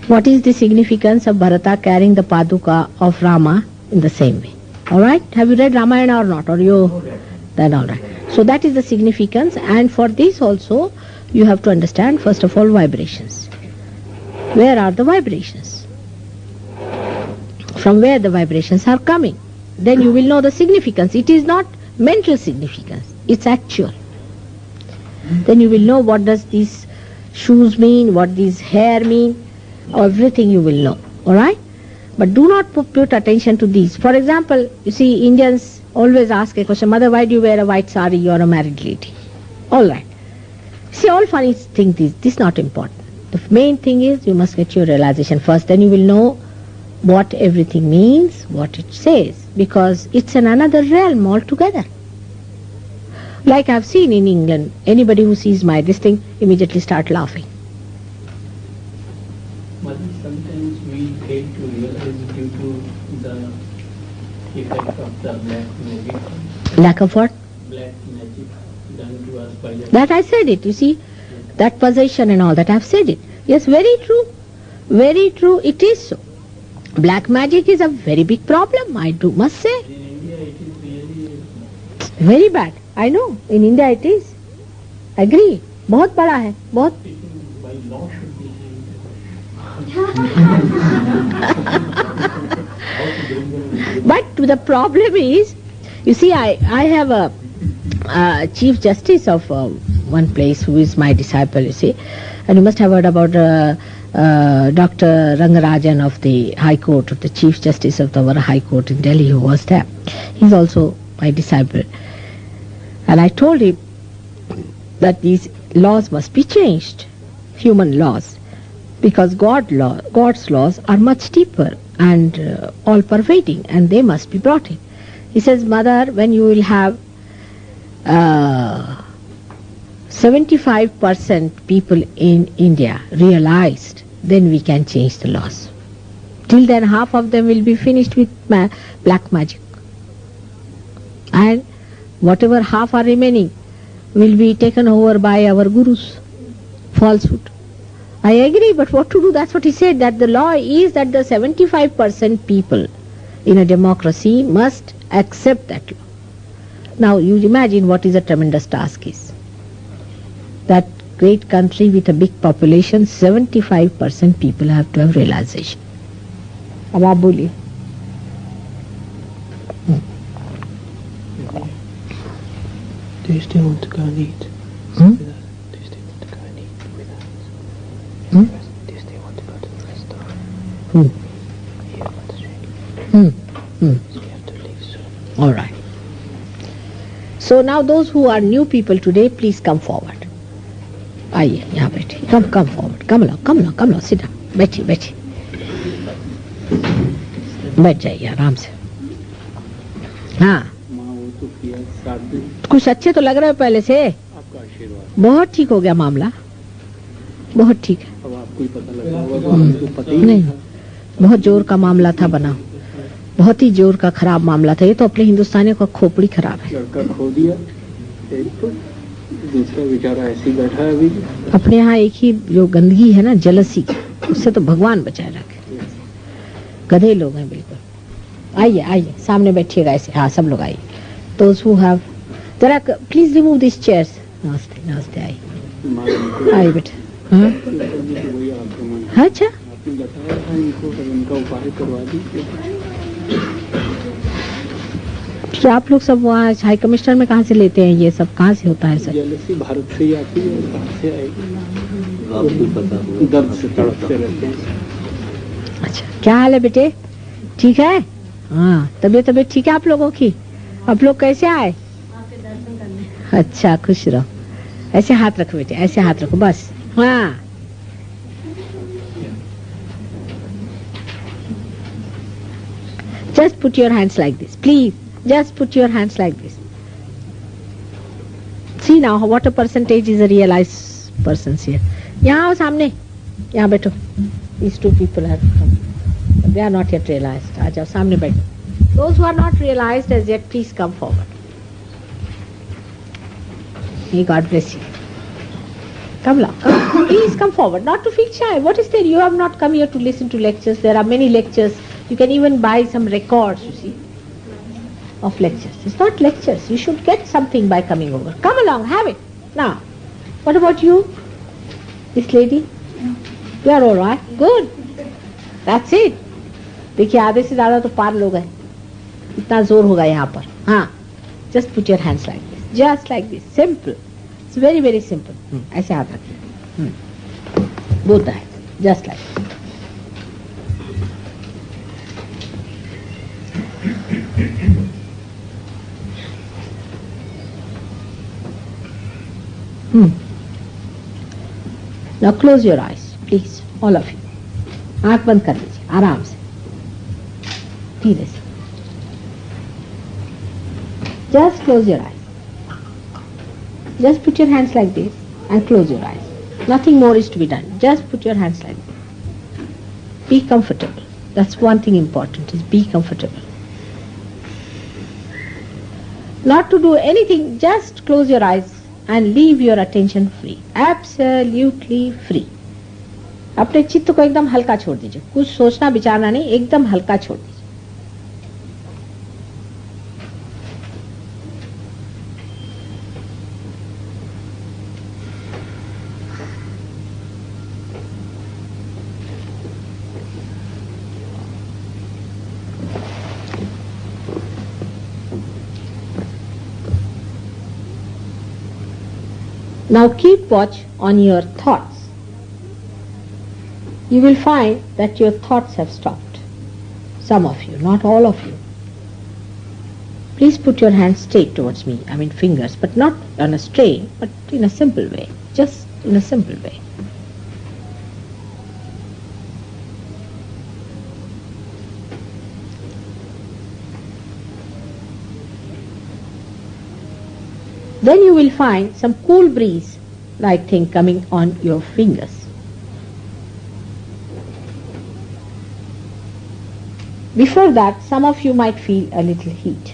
What is the significance of Bharata carrying the Paduka of Rama in the same way? Alright? Have you read Ramayana or not? Or you? No, Then alright. So that is the significance, and for this also you have to understand first of all vibrations. Where are the vibrations? From where the vibrations are coming? Then you will know the significance. It is not mental significance, it's actual. Then you will know what does these shoes mean, what these hair mean, everything you will know. Alright? But do not put attention to these. For example, you see Indians always ask a question, Mother, why do you wear a white sari? You are a married lady. Alright. See, all funny things, this is not important. The main thing is you must get your realization first, then you will know what everything means, what it says, because it's in another realm altogether. Like I've seen in England, anybody who sees this thing immediately start laughing. But sometimes we fail to realize due to the effect of the black magic. Lack of what? Black magic done to us by the... That I said it, you see. That possession and all that, I've said it. Yes, very true. Very true, it is so. Black magic is a very big problem, I must say. In India it is really... Very bad. I know. In India it is. Agree. बहुत बड़ा है. बहुत. By law should be... But the problem is, you see, I have a Chief Justice of one place who is my disciple, you see, and you must have heard about Dr. Rangarajan of the High Court, of the Chief Justice of our High Court in Delhi, who was there. He's also my disciple. And I told him that these laws must be changed, human laws, because God's laws are much deeper and all-pervading, and they must be brought in. He says, Mother, when you will have 75% people in India realized, then we can change the laws. Till then, half of them will be finished with black magic. And whatever half are remaining will be taken over by our gurus. Falsehood. I agree, but what to do? That's what he said, that the law is that the 75% people in a democracy must accept that law. Now you imagine what is a tremendous task is. That great country with a big population, 75% people have to have realization. अब आप बोलिए. Do you still want to go and eat? Hmm? Do you still want to go and eat with us? Hmm? Do you still want to go to the restaurant? Here on the street. So you have to leave soon. All right. So now those who are new people today, please come forward. आइए यहाँ बैठिए. Come forward. Come along. Sit down. बैठिए. बैठ जाइए आराम से. हाँ. कुछ अच्छे तो लग रहे हो पहले से. आपका आशीर्वाद. बहुत ठीक हो गया मामला. बहुत ठीक है. अब आपको ही पता लगा होगा. हमको पता ही नहीं, बहुत जोर का मामला था बना. बहुत ही जोर का खराब मामला था. ये तो अपने हिंदुस्तानियों का खोपड़ी खराब है. लड़का खो दिया. एक तो दूसरा बेचारा ऐसे ही बैठा है अभी. अपने यहाँ एक ही जो गंदगी है ना, जलसी, उससे तो भगवान बचाए रखे. गधे लोग हैं बिल्कुल. आइए सामने बैठिएगा ऐसे. हाँ, सब लोग आइए. Those who have, please remove these chairs. Namaste, आइए. आइए बेटा। हाँ? अच्छा, आपने बताया था इनको, पर इनका उपाय करवा दीजिए। तो आप लोग सब वहाँ हाई कमिश्नर में कहाँ से लेते हैं ये सब, कहाँ से होता है सर? जेलसी भारत से ही आती है, कहाँ से आएगी? आपको पता होगा। दर्द से तड़पते रहते हैं। अच्छा, क्या हाल है बेटे, ठीक है? हाँ, तबीयत ठीक है आप लोगों की? आप लोग कैसे आए? अच्छा, खुश रहो। ऐसे हाथ रखो बेटे, ऐसे हाथ रखो बस। हाँ, just put your hands like this, please. Just put your hands like this. See now what a percentage is a realized persons here. यहाँ आओ सामने, यहाँ बैठो. These two people have come, but they are not yet realized. आ जाओ सामने बैठो. Those who are not realized as yet, please come forward. May God bless you. Come now, come. Please come forward. Not to feel shy. What is there? You have not come here to listen to lectures. There are many lectures. You can even buy some records, you see, of lectures. It's not lectures. You should get something by coming over. Come along, have it. Now, what about you? This lady? You are all right? Good. That's it. देखिए आधे से ज़्यादा तो पार लोग हैं. इतना जोर होगा यहाँ पर. हाँ. Just put your hands like this. Just like this. Simple. It's very, very simple. ऐसे हाथ रखिए. Both the hands. Just like this. Now close your eyes, please, all of you. आँख बंद कर लीजिए आराम से, धीरे से. Just close your eyes. Just put your hands like this and close your eyes. Nothing more is to be done. Just put your hands like this. Be comfortable. That's one thing important, is be comfortable. Not to do anything, just close your eyes and leave your attention free. Absolutely free. अपने चित्त को एकदम हल्का छोड़ दीजिए. कुछ सोचना विचारना नहीं, एकदम हल्का छोड़ दीजिए. Now keep watch on your thoughts. You will find that your thoughts have stopped. Some of you, not all of you. Please put your hands straight towards me, I mean fingers, but not on a straight, but in a simple way. Just in a simple way. Then you will find some cool breeze like thing coming on your fingers. Before that, some of you might feel a little heat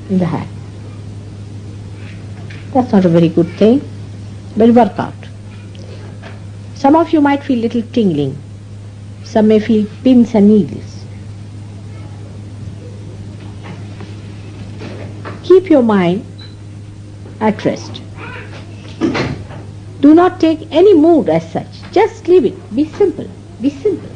in the hand. That's not a very good thing, but work out. Some of you might feel little tingling. Some may feel pins and needles. Keep your mind at rest. Do not take any mood as such. Just leave it. Be simple. Be simple.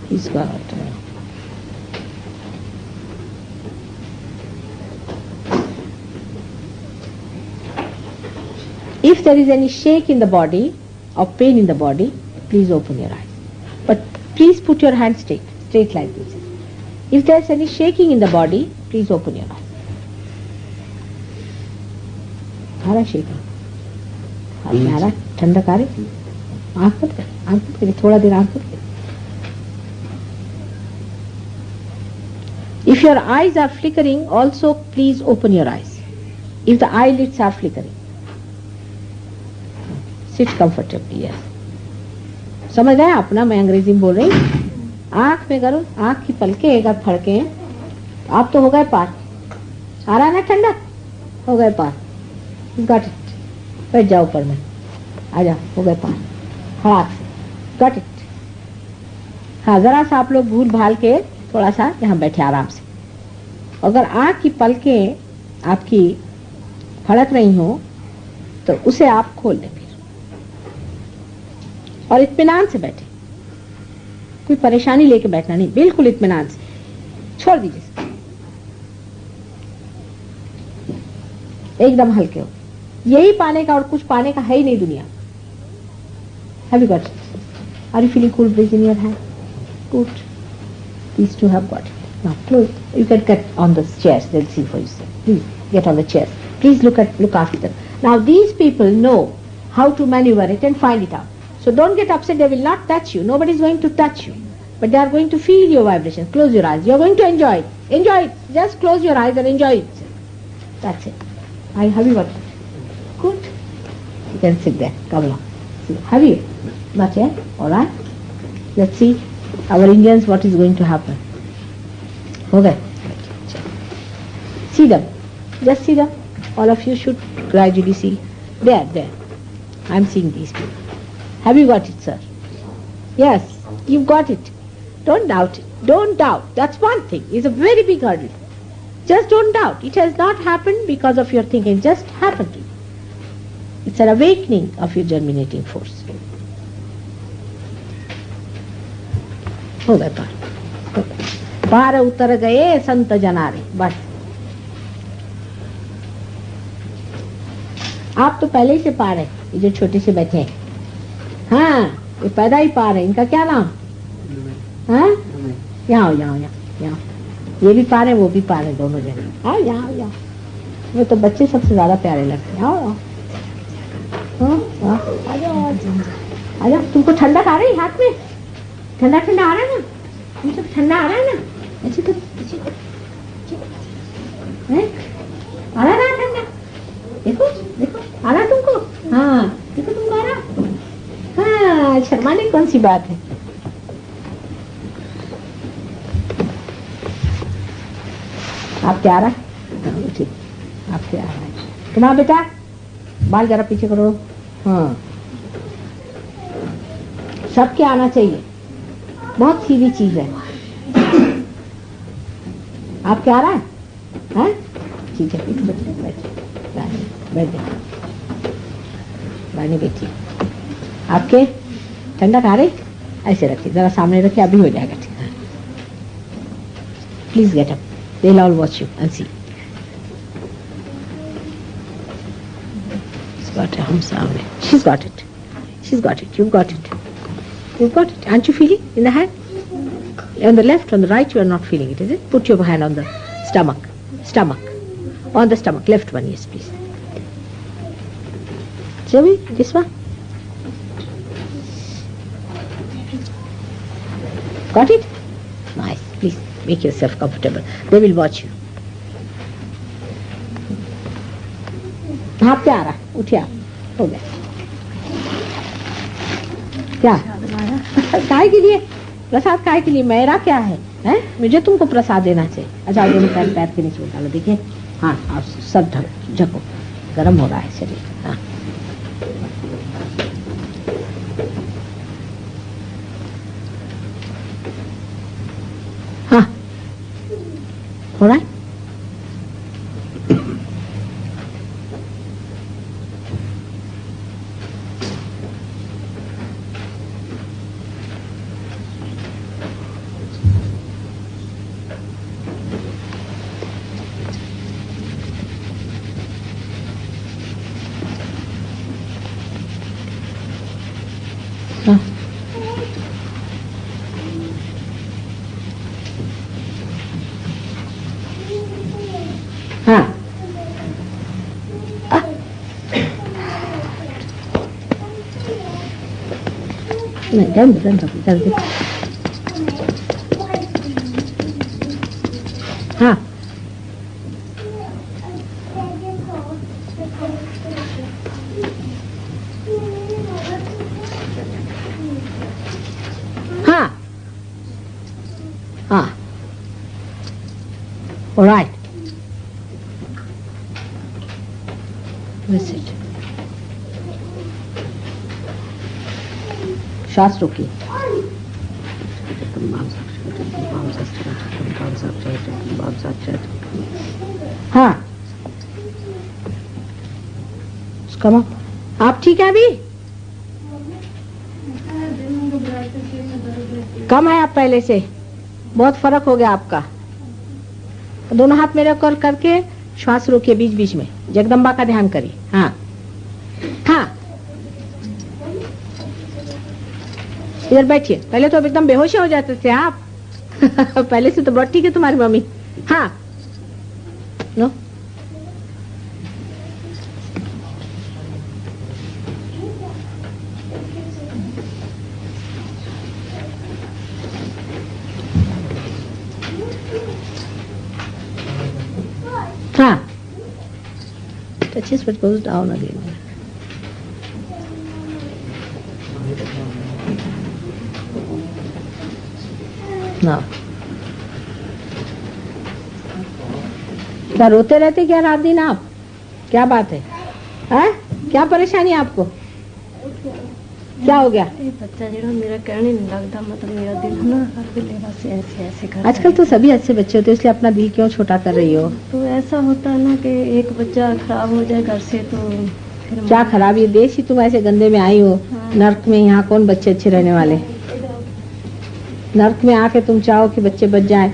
He's got If there is any shake in the body or pain in the body, please open your eyes. But please put your hands straight like this. If there is any shaking in the body, please open your eyes. आ रहा shaking? आ रहा ठंडक आ रही? आँख बंद करें, थोड़ा देर आँख बंद करें. If your eyes are flickering, also please open your eyes. If the eyelids are flickering, sit comfortably. Yes. समझ रहे हैं आप ना, मैं अंग्रेजी में बोल रही हूँ. आँख में करो, आँख की पलके एक आध फड़के हैं, आप तो हो गए पार. आ रहा है ना ठंडक? हो गए पार. Got it. बैठ जाओ ऊपर में. आ जाओ, हो गए पार. हाथ से. Got it. हाँ, जरा सा आप लोग भूल भाल के थोड़ा सा यहाँ बैठे आराम से। अगर आँख की पलकें आपकी फड़क रही हो तो उसे आप खोल दें फिर, और इत्मीनान से बैठे, कोई परेशानी लेके बैठना नहीं, बिल्कुल इत्मीनान से छोड़ दीजिए, एकदम हल्के हो। यही पाने का और कुछ पाने का है ही नहीं दुनिया। Have you got it? Are you feeling cool breeze in your hand? Good. These two have got it. Now close. You can get on the chairs. They'll see for yourself. Please get on the chairs. Please look after them. Now these people know how to maneuver it and find it out. So don't get upset. They will not touch you. Nobody is going to touch you, but they are going to feel your vibration. Close your eyes. You are going to enjoy it. Enjoy it. Just close your eyes and enjoy it. That's it. Have you got it? Good. You can sit there. Come along. Have you? Not yet? Alright. Let's see our Indians what is going to happen. Okay. See them. Just see them. All of you should gradually see. There. I'm seeing these people. Have you got it, sir? Yes, you've got it. Don't doubt it. Don't doubt. That's one thing. It's a very big hurdle. Just don't doubt. It has not happened because of your thinking. It just happened to you. It's an awakening of your germinating force. हो गए पार उतर गए संत जनारे। बस आप तो पहले ही से पार है, ये जो छोटे से बैठे हैं। हाँ, ये पैदा ही पार है। इनका क्या नाम? हाँ, यहाँ ये भी पार है, वो भी पार है, दोनों जने। हाँ, यहाँ वो तो बच्चे सबसे ज्यादा प्यारे लगते हैं। आओ आजा। तुमको ठंडक आ रही हाथ में? ठंडा आ रहा है ना? तुमको ठंडा आ रहा है ना? ऐसे तो आ रहा है ठंडा। देखो आ रहा तुमको? हाँ, देखो तुमको आ रहा। हाँ, शर्माने कौन सी बात है। आप क्या आ रहा है? ठीक, आप क्या आ रहा है? तुम्हारा बेटा बाल जरा पीछे करो। हाँ, सबके आना चाहिए, बहुत सीधी चीज है। आप क्या आ रहा है? हाँ? ठीक है, बैठ जाओ। रानी बेटी, आपके ठंडक आ रही? ऐसे रखिए, जरा सामने रखिए, अभी हो जाएगा। ठीक है, please get up. They'll all watch you and see. She's got it. She's got it. You've got it. You've got it. Aren't you feeling in the hand? On the left, on the right, you are not feeling it, is it? Put your hand on the stomach. On the stomach. Left one, yes, please. Shall we? This one? Got it? Nice. Please make yourself comfortable. They will watch you. हाँ, क्या आ रहा? उठिए आप। हो गया। क्या? काय के लिए? प्रसाद काय के लिए? मेरा क्या है? हैं? मुझे तुमको प्रसाद देना चाहिए। अच्छा, दोनों पैर के नीचे डालो। देखिए, हाँ, आप सब ढको। गर्म हो रहा है शरीर। हाँ, हाँ, हो रहा है। हाँ, नहीं, जल्दी। हाँ, हाँ, all right. Visit. श्वास रोकिए। हाँ कम। आप ठीक है अभी? कम है आप पहले से, बहुत फर्क हो गया आपका। दोनों हाथ मेरे ऊपर करके श्वास रोकिए बीच बीच में, जगदम्बा का ध्यान करिए। हाँ हाँ, इधर बैठिए। पहले तो अब एकदम बेहोश हो जाते थे आप पहले से तो बहुत ठीक है तुम्हारी मम्मी। हाँ नो हाँ, touches but goes down again. Now, क्या रोते रहते क्या रात दिन आप? क्या बात है? हैं? क्या परेशानी है आपको? क्या हो गया? बच्चा जो मेरा कहने नहीं लगता, मतलब मेरा दिल ना हर दिलेगा से ऐसे ऐसे करता आजकल तो सभी अच्छे बच्चे होते हैं, इसलिए अपना दिल क्यों छोटा कर रही हो? तो ऐसा होता है ना कि एक बच्चा खराब हो जाए घर से तो फिर क्या खराब, ये देश ही तुम ऐसे गंदे में आई हो। हाँ। नर्क में यहाँ कौन बच्चे अच्छे रहने वाले? नर्क में आके तुम चाहो कि बच्चे बच जाएं,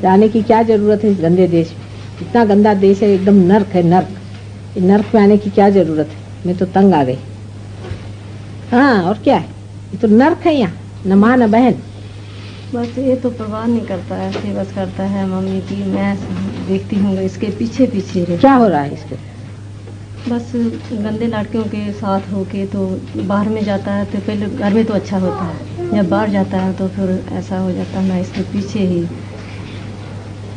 जाने की क्या जरूरत है इस गंदे देश में? इतना गंदा देश है, एकदम नर्क है नर्क। नर्क में आने की क्या जरूरत है? मैं तो तंग आ गई। हाँ और क्या है, ये तो नर्क है यहाँ, न माँ न बहन। बस ये तो परवाह नहीं करता है, ऐसे बस करता है मम्मी की, मैं देखती हूँ इसके पीछे पीछे रहे। क्या हो रहा है इसको? बस गंदे लड़कियों के साथ होके तो बाहर में जाता है तो पहले घर में तो अच्छा होता है, जब बाहर जाता है तो फिर ऐसा हो जाता है, मैं इसके पीछे ही।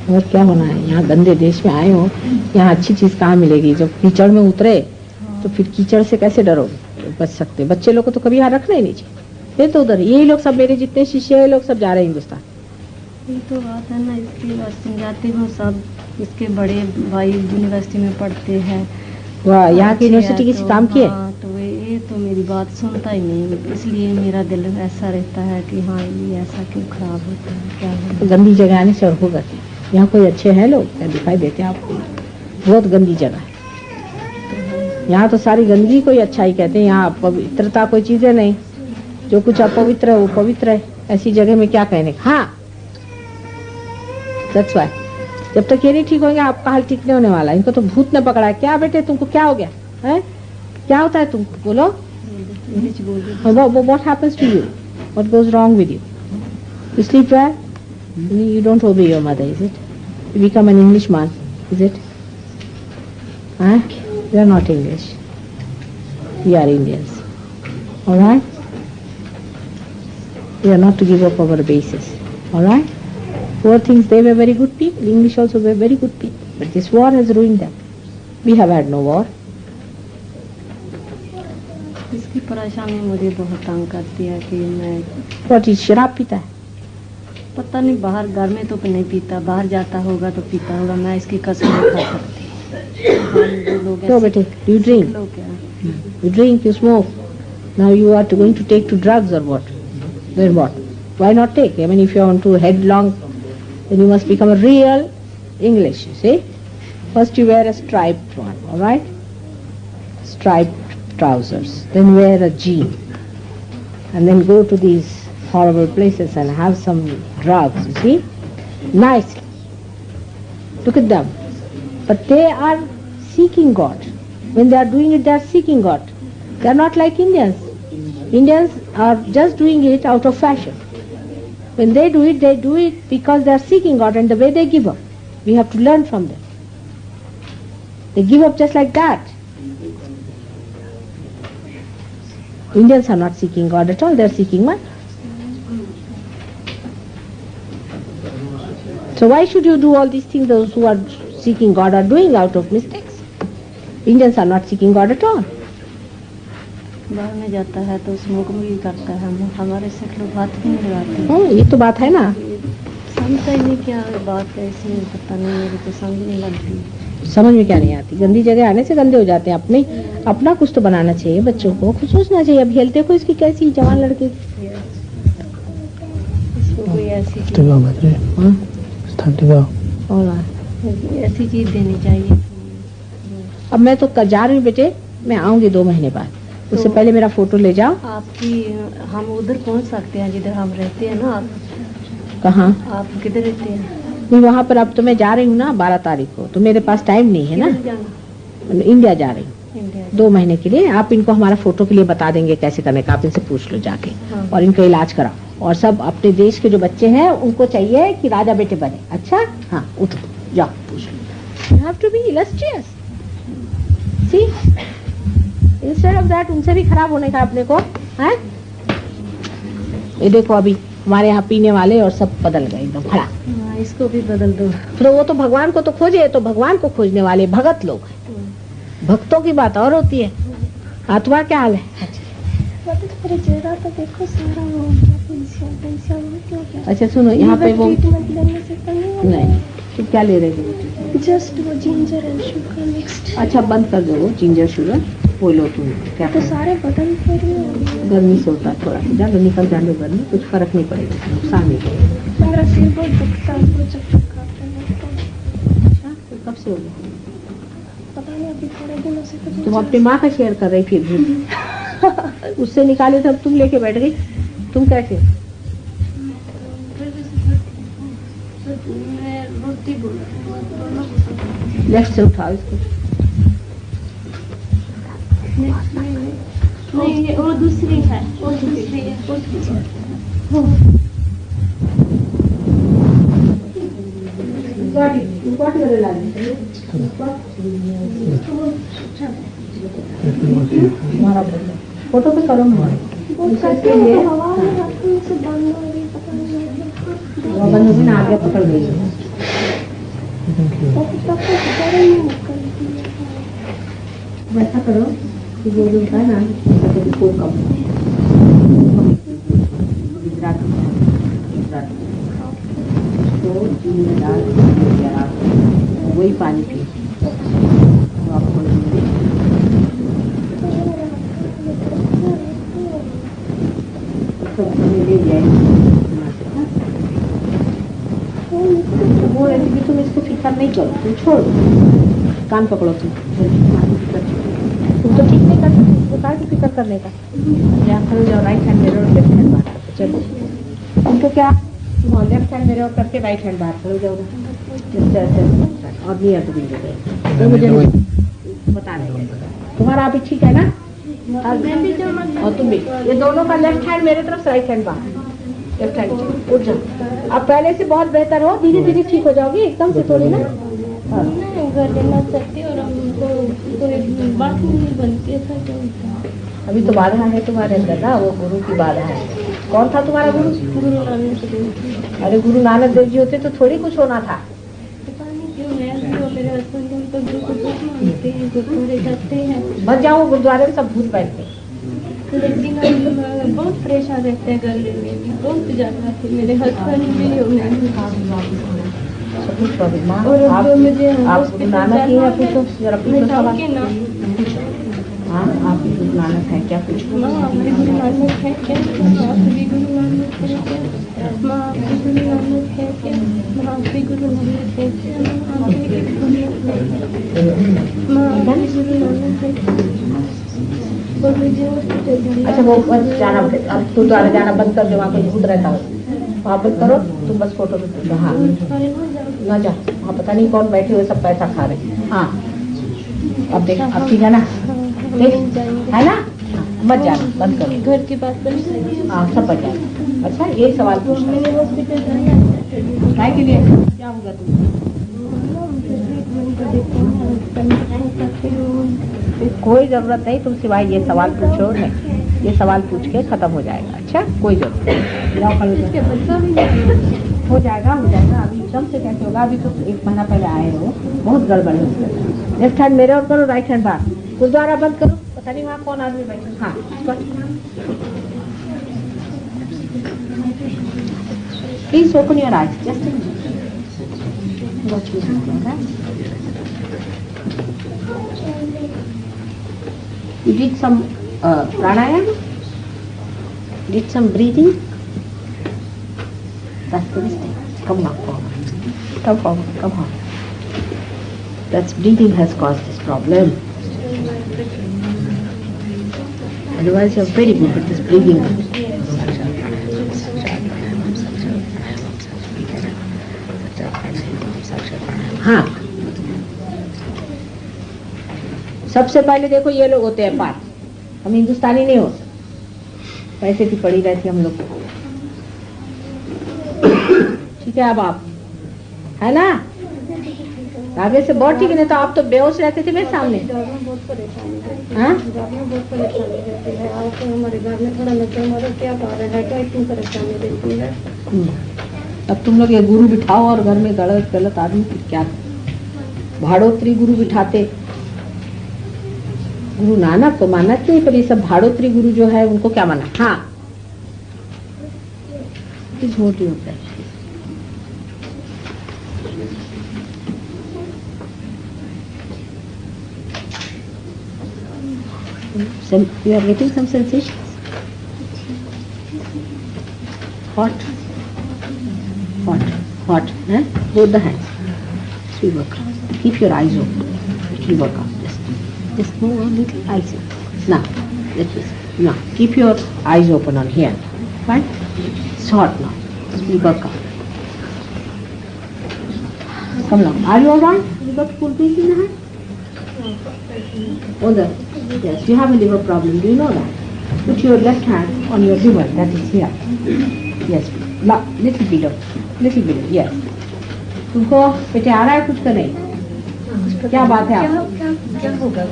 और क्या होना है, यहाँ गंदे देश में आए हो, यहाँ अच्छी चीज कहाँ मिलेगी? जब कीचड़ में उतरे तो फिर कीचड़ से कैसे डरोगे? बच सकते? बच्चे लोग को तो कभी यहाँ रखना ही नहीं चाहिए। ये तो उधर यही लोग सब, मेरे जितने शिष्य है लोग सब जा रहे हैं हिंदुस्तान। ये तो बात है ना, इसकी बात समझाती हूँ, सब इसके बड़े भाई यूनिवर्सिटी में पढ़ते हैं। वाह, यहाँ की यूनिवर्सिटी किसी काम की है? हाँ, तो ये तो मेरी बात सुनता ही नहीं, इसलिए मेरा दिल ऐसा रहता है कि हाँ ये ऐसा क्यों खराब होता है, क्या है। गंदी जगह आने से और होगा। यहाँ कोई अच्छे हैं लोग क्या दिखाई देते हैं आपको? बहुत गंदी जगह है यहाँ, तो सारी गंदगी कोई अच्छा ही कहते हैं। यहाँ पवित्रता कोई चीज है नहीं, जो कुछ अपवित्र है वो पवित्र है। ऐसी जगह में क्या कहने। हाँ दैट्स व्हाई, जब तक ये नहीं ठीक होंगे आपका हाल ठीक नहीं होने वाला। इनको तो भूत ने पकड़ा है। क्या बेटे तुमको क्या हो गया है? क्या होता है तुमको? बोलो। What happens to you? What goes wrong with you? You sleep well? You don't obey your mother, is it? You become an Englishman, is it? Huh? We are not English. We are Indians. All right? We are not to give up our bases. All right? Poor things, they were very good people. English also were very good people. But this war has ruined them. We have had no war. इसकी परेशानी मुझे बहुत तंग करती है कि मैं What is शराब पीता है? पता नहीं, बाहर घर में तो नहीं पीता, बाहर जाता होगा तो पीता होगा, मैं इसकी कसम नहीं खा सकती। So बेटे, do you drink? You drink, you smoke. Now you are going to take to drugs or what? Then what? Why not take? I mean, if you want to headlong, then you must become a real English, you see? First you wear a striped one, all right? Striped trousers. Then wear a jean. And then go to these horrible places and have some drugs, you see? Nicely. Look at them. But they are seeking God. When they are doing it, they are seeking God. They are not like Indians. Indians are just doing it out of fashion. When they do it because they are seeking God, and the way they give up, we have to learn from them. They give up just like that. Indians are not seeking God at all, they are seeking money. So why should you do all these things those who are seeking God are doing out of mistakes? Indians are not seeking God at all. बाहर में जाता है तो smoke भी करता है, हमारे से लोग बात भी नहीं लगाते। ये तो बात है ना, समझता ही नहीं क्या बात है, इसलिए पता नहीं, मेरी तो समझ नहीं लगती। समझ में क्या नहीं आती? गंदी जगह आने से गंदे हो जाते हैं। अपना कुछ तो बनाना चाहिए, बच्चों को कुछ सोचना चाहिए। अब हेल्थ देखो इसकी कैसी, जवान लड़के की। इसको कोई ऐसी All right. ऐसी चीज देनी चाहिए। अब मैं तो जा रही हूँ बेटे, मैं आऊंगी 2 महीने बाद, उससे तो पहले मेरा फोटो ले जाओ। आपकी हम उधर पहुंच सकते हैं जिधर हम रहते हैं ना। आप कहाँ? आप किधर रहते हैं? नहीं, वहाँ पर अब तो मैं जा रही हूँ ना 12 तारीख को, तो मेरे पास टाइम नहीं है ना। किधर जाना? इंडिया जा रही हूँ इंडिया। 2 महीने के लिए। आप इनको हमारा फोटो के लिए बता देंगे कैसे करने का, आप इनसे पूछ लो जाके। हाँ। और इनका इलाज कराओ। और सब अपने देश के जो बच्चे हैं उनको चाहिए कि राजा बेटे बने। अच्छा, हाँ उठो जाओ पूछ लो। You have to be illustrious. See? Instead of that, उनसे भी खराब होने का अपने को है। ये देखो अभी हमारे यहाँ पीने वाले और सब बदल गए एकदम खड़ा। हाँ, इसको भी बदल दो। तो वो तो भगवान को तो खोजे, तो भगवान को खोजने वाले भगत लोग हैं। भक्तों की बात और होती है। तुम्हारा क्या हाल है? तो देखो सारा हो गया, पेंसिल हो गया। अच्छा सुनो, यहाँ पे वो ट्रीटमेंट लेने से तो नहीं होगा। नहीं, तुम क्या ले रहे थे? जस्ट वो जिंजर एंड शुगर मिक्स्ड। अच्छा बंद कर दो वो जिंजर शुगर, वो लो तुम। क्या तो करो? सारे बदन पर ही हो गए। गर्मी से होता है थोड़ा सा, ज्यादा निकल जाने गर्मी, कुछ फर्क नहीं पड़ेगा, नुकसान नहीं पड़ेगा। मेरा सिर बहुत दुखता है, वो जब तक खाते हैं तो अच्छा, तो कब से हो गया? पता नहीं, अभी थोड़े दिनों से तो तुम अपनी माँ का शेयर कर रही थी, उससे निकाले तब तुम लेके बैठ गई। तुम कैसे? लेफ्ट से उठाओ इसको। नहीं, ये वो दूसरी है, वो दूसरी है, वो दूसरी है। फोटो पे करो ना। उसके लिए हवा में हाथों से बंद हो रही, पता नहीं वो बंद होगी ना, आगे पकड़ गई। तब तक गर्म नहीं निकलती है। वैसा करो कि वो जो है ना वो कम गुजरात तो चीनी में डाल वही पानी पी तो आपको सब ले जाएगी। वो रेसिपी तुम इसको फिक्र नहीं करो, तुम छोड़ दो, कान पकड़ो तुम तो ठीक नहीं कर सकते, तो क्या की फिक्र करने का। यहाँ खड़े जाओ, राइट हैंड मेरे और लेफ्ट हैंड बाहर करो। चलो तुमको क्या, तुम लेफ्ट हैंड मेरे और करके राइट हैंड बाहर खड़े जाओ और नियर टू बिंदु तो मुझे बता देंगे। तुम्हारा अभी ठीक है ना? और तुम भी, ये दोनों का लेफ्ट हैंड मेरे तरफ, राइट हैंड बाहर। लेफ्ट हैंड उठ जाओ। अब पहले से बहुत बेहतर हो, धीरे धीरे ठीक हो जाओगी, एकदम से थोड़ी ना। घर लेना चाहती और हमको कोई बात नहीं बनती था तो अभी तो बाधा है तुम्हारे अंदर ना, वो गुरु की बाधा है। कौन था तुम्हारा गुरु? गुरु नानक देव। अरे गुरु नानक देव जी होते तो थोड़ी कुछ होना था। पता नहीं क्यों मैं और मेरे हस्बैंड हम तो गुरु को बहुत मानते हैं, गुरुद्वारे जाते हैं। बच जाओ गुरुद्वारे में सब भूत बैठते। लेकिन हम बहुत परेशान रहते हैं घर में, बहुत ज्यादा। मेरे हस्बैंड भी और मैं और आप मुझे गुरु नानक ही है, पूछो जरा पूछो सवाल। ना हाँ आप गुरु नानक है क्या? पूछो। माँ आप भी गुरु नानक है क्या? आप भी गुरु नानक है क्या? माँ आप भी गुरु नानक है क्या? माँ आप भी गुरु नानक है क्या? माँ आप भी गुरु नानक है क्या? माँ आप भी गुरु नानक है क्या? और मुझे हॉस्पिटल जाना। अच्छा वो बस जाना, अब गुरुद्वारा जाना बंद कर दो, वहाँ कोई भूत रहता हो वहाँ बंद करो, तुम बस फोटो में। हाँ ना जाओ, वहाँ पता नहीं कौन बैठे हुए सब पैसा खा रहे। हाँ अब देख, अब ठीक है ना? देख है ना? मत जाना, बंद करो। घर के पास बस हाँ सब बच जाएगा। अच्छा यही सवाल पूछना मैंने हॉस्पिटल जाना है। काय के लिए? क्या होगा कोई जरूरत नहीं, तुम सिवाय ये सवाल पूछो नहीं, ये सवाल पूछ के खत्म हो जाएगा। अच्छा कोई जरूरत नहीं, जाओ खड़े हो जाओ। हो जाएगा हो जाएगा। अभी एकदम से कैसे होगा? अभी तो 1 महीना पहले आए हो, बहुत गड़बड़ है उसमें। लेफ्ट हैंड मेरे और करो, राइट हैंड बाहर। गुरुद्वारा बंद करो, पता नहीं वहाँ कौन आदमी बैठे। हाँ please open your eyes just You did some pranayama, did some breathing. That's the mistake. Come now, forward. Come forward, come on. That's breathing has caused this problem. Otherwise you're very good with this breathing. हाँ, सबसे पहले देखो ये लोग होते हैं पास, हम हिंदुस्तानी नहीं होते, पैसे की पड़ी रहती हम लोग। ठीक है, अब आप है ना, आगे से बहुत ठीक है, नहीं तो आप तो बेहोश रहते थे मेरे सामने। बहुत परेशानी रहती हाँ? बहुत परेशानी रहती है। आप हमारे घर में थोड़ा नजर मारो, क्या कारण है, क्या इतनी परेशानी रहती है। अब तुम लोग ये गुरु बिठाओ और घर में गलत गलत आदमी फिर क्या, भाड़ोत्री गुरु बिठाते। गुरु नानक को मानना चाहिए, पर ये सब भाड़ोत्री गुरु जो है उनको क्या माना। हाँ, मोटी होता है। You are getting some sensations? Hot, eh? Both the hands. It will work out. Keep your eyes open. It will work out. Just move a little. I see. Now, let me see. Now, keep your eyes open on here. Fine? It's hot now. It will work out. Come now. Are you alright? You got full breath in the hand? Oh, yes, you have a liver problem. Do you know that? Put your left hand on your liver. That is here. Yes, little below. Little below. Yes. तुमको पेटे आ रहा है कुछ का नहीं? क्या बात है आप? क्या होगा?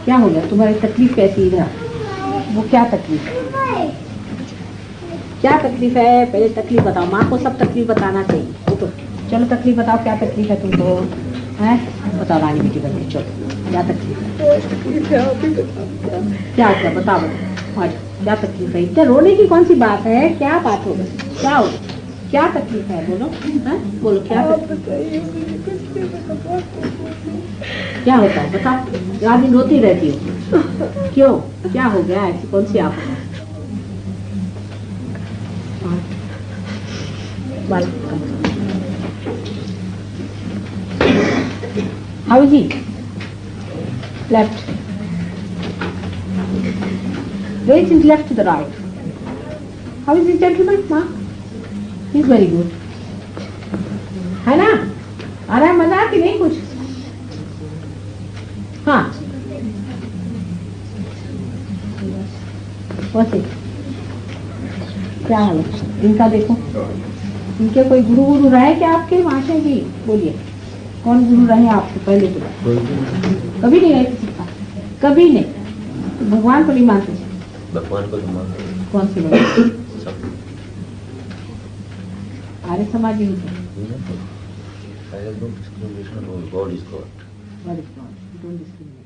क्या हो गया? तुम्हारी तकलीफ कैसी है? वो क्या तकलीफ? क्या तकलीफ है? पहले तकलीफ बताओ। माँ को सब तकलीफ बताना चाहिए। तो चलो तकलीफ बताओ, क्या तकलीफ है तुमको? है? बताओ रानी बेटी बन के, चलो क्या तकलीफ है? क्या बताओ क्या तकलीफ है? इतना रोने की कौन सी बात है? क्या बात हो गई? क्या हो, क्या तकलीफ है? बोलो, है? बोलो क्या क्या होता है? बताओ। रात दिन रोती रहती हो, क्यों? क्या हो गया? ऐसी कौन सी आप How is he? Left. Raise his left to the right. How is this gentleman, Mark? He's very good. है ना? आ रहा है मजा कि नहीं कुछ? हाँ। वैसे क्या हाल है? इनका देखो। इनके कोई गुरु रहे क्या आपके माशा जी? बोलिए, कौन गुरु रहे आपके पहले? तो कभी नहीं रहे किसी का? कभी नहीं? तो भगवान को नहीं मानते? भगवान को नहीं मानते। कौन से भगवान? आर्य समाज ही है। I have no discrimination about God is God. God is God. Don't discriminate.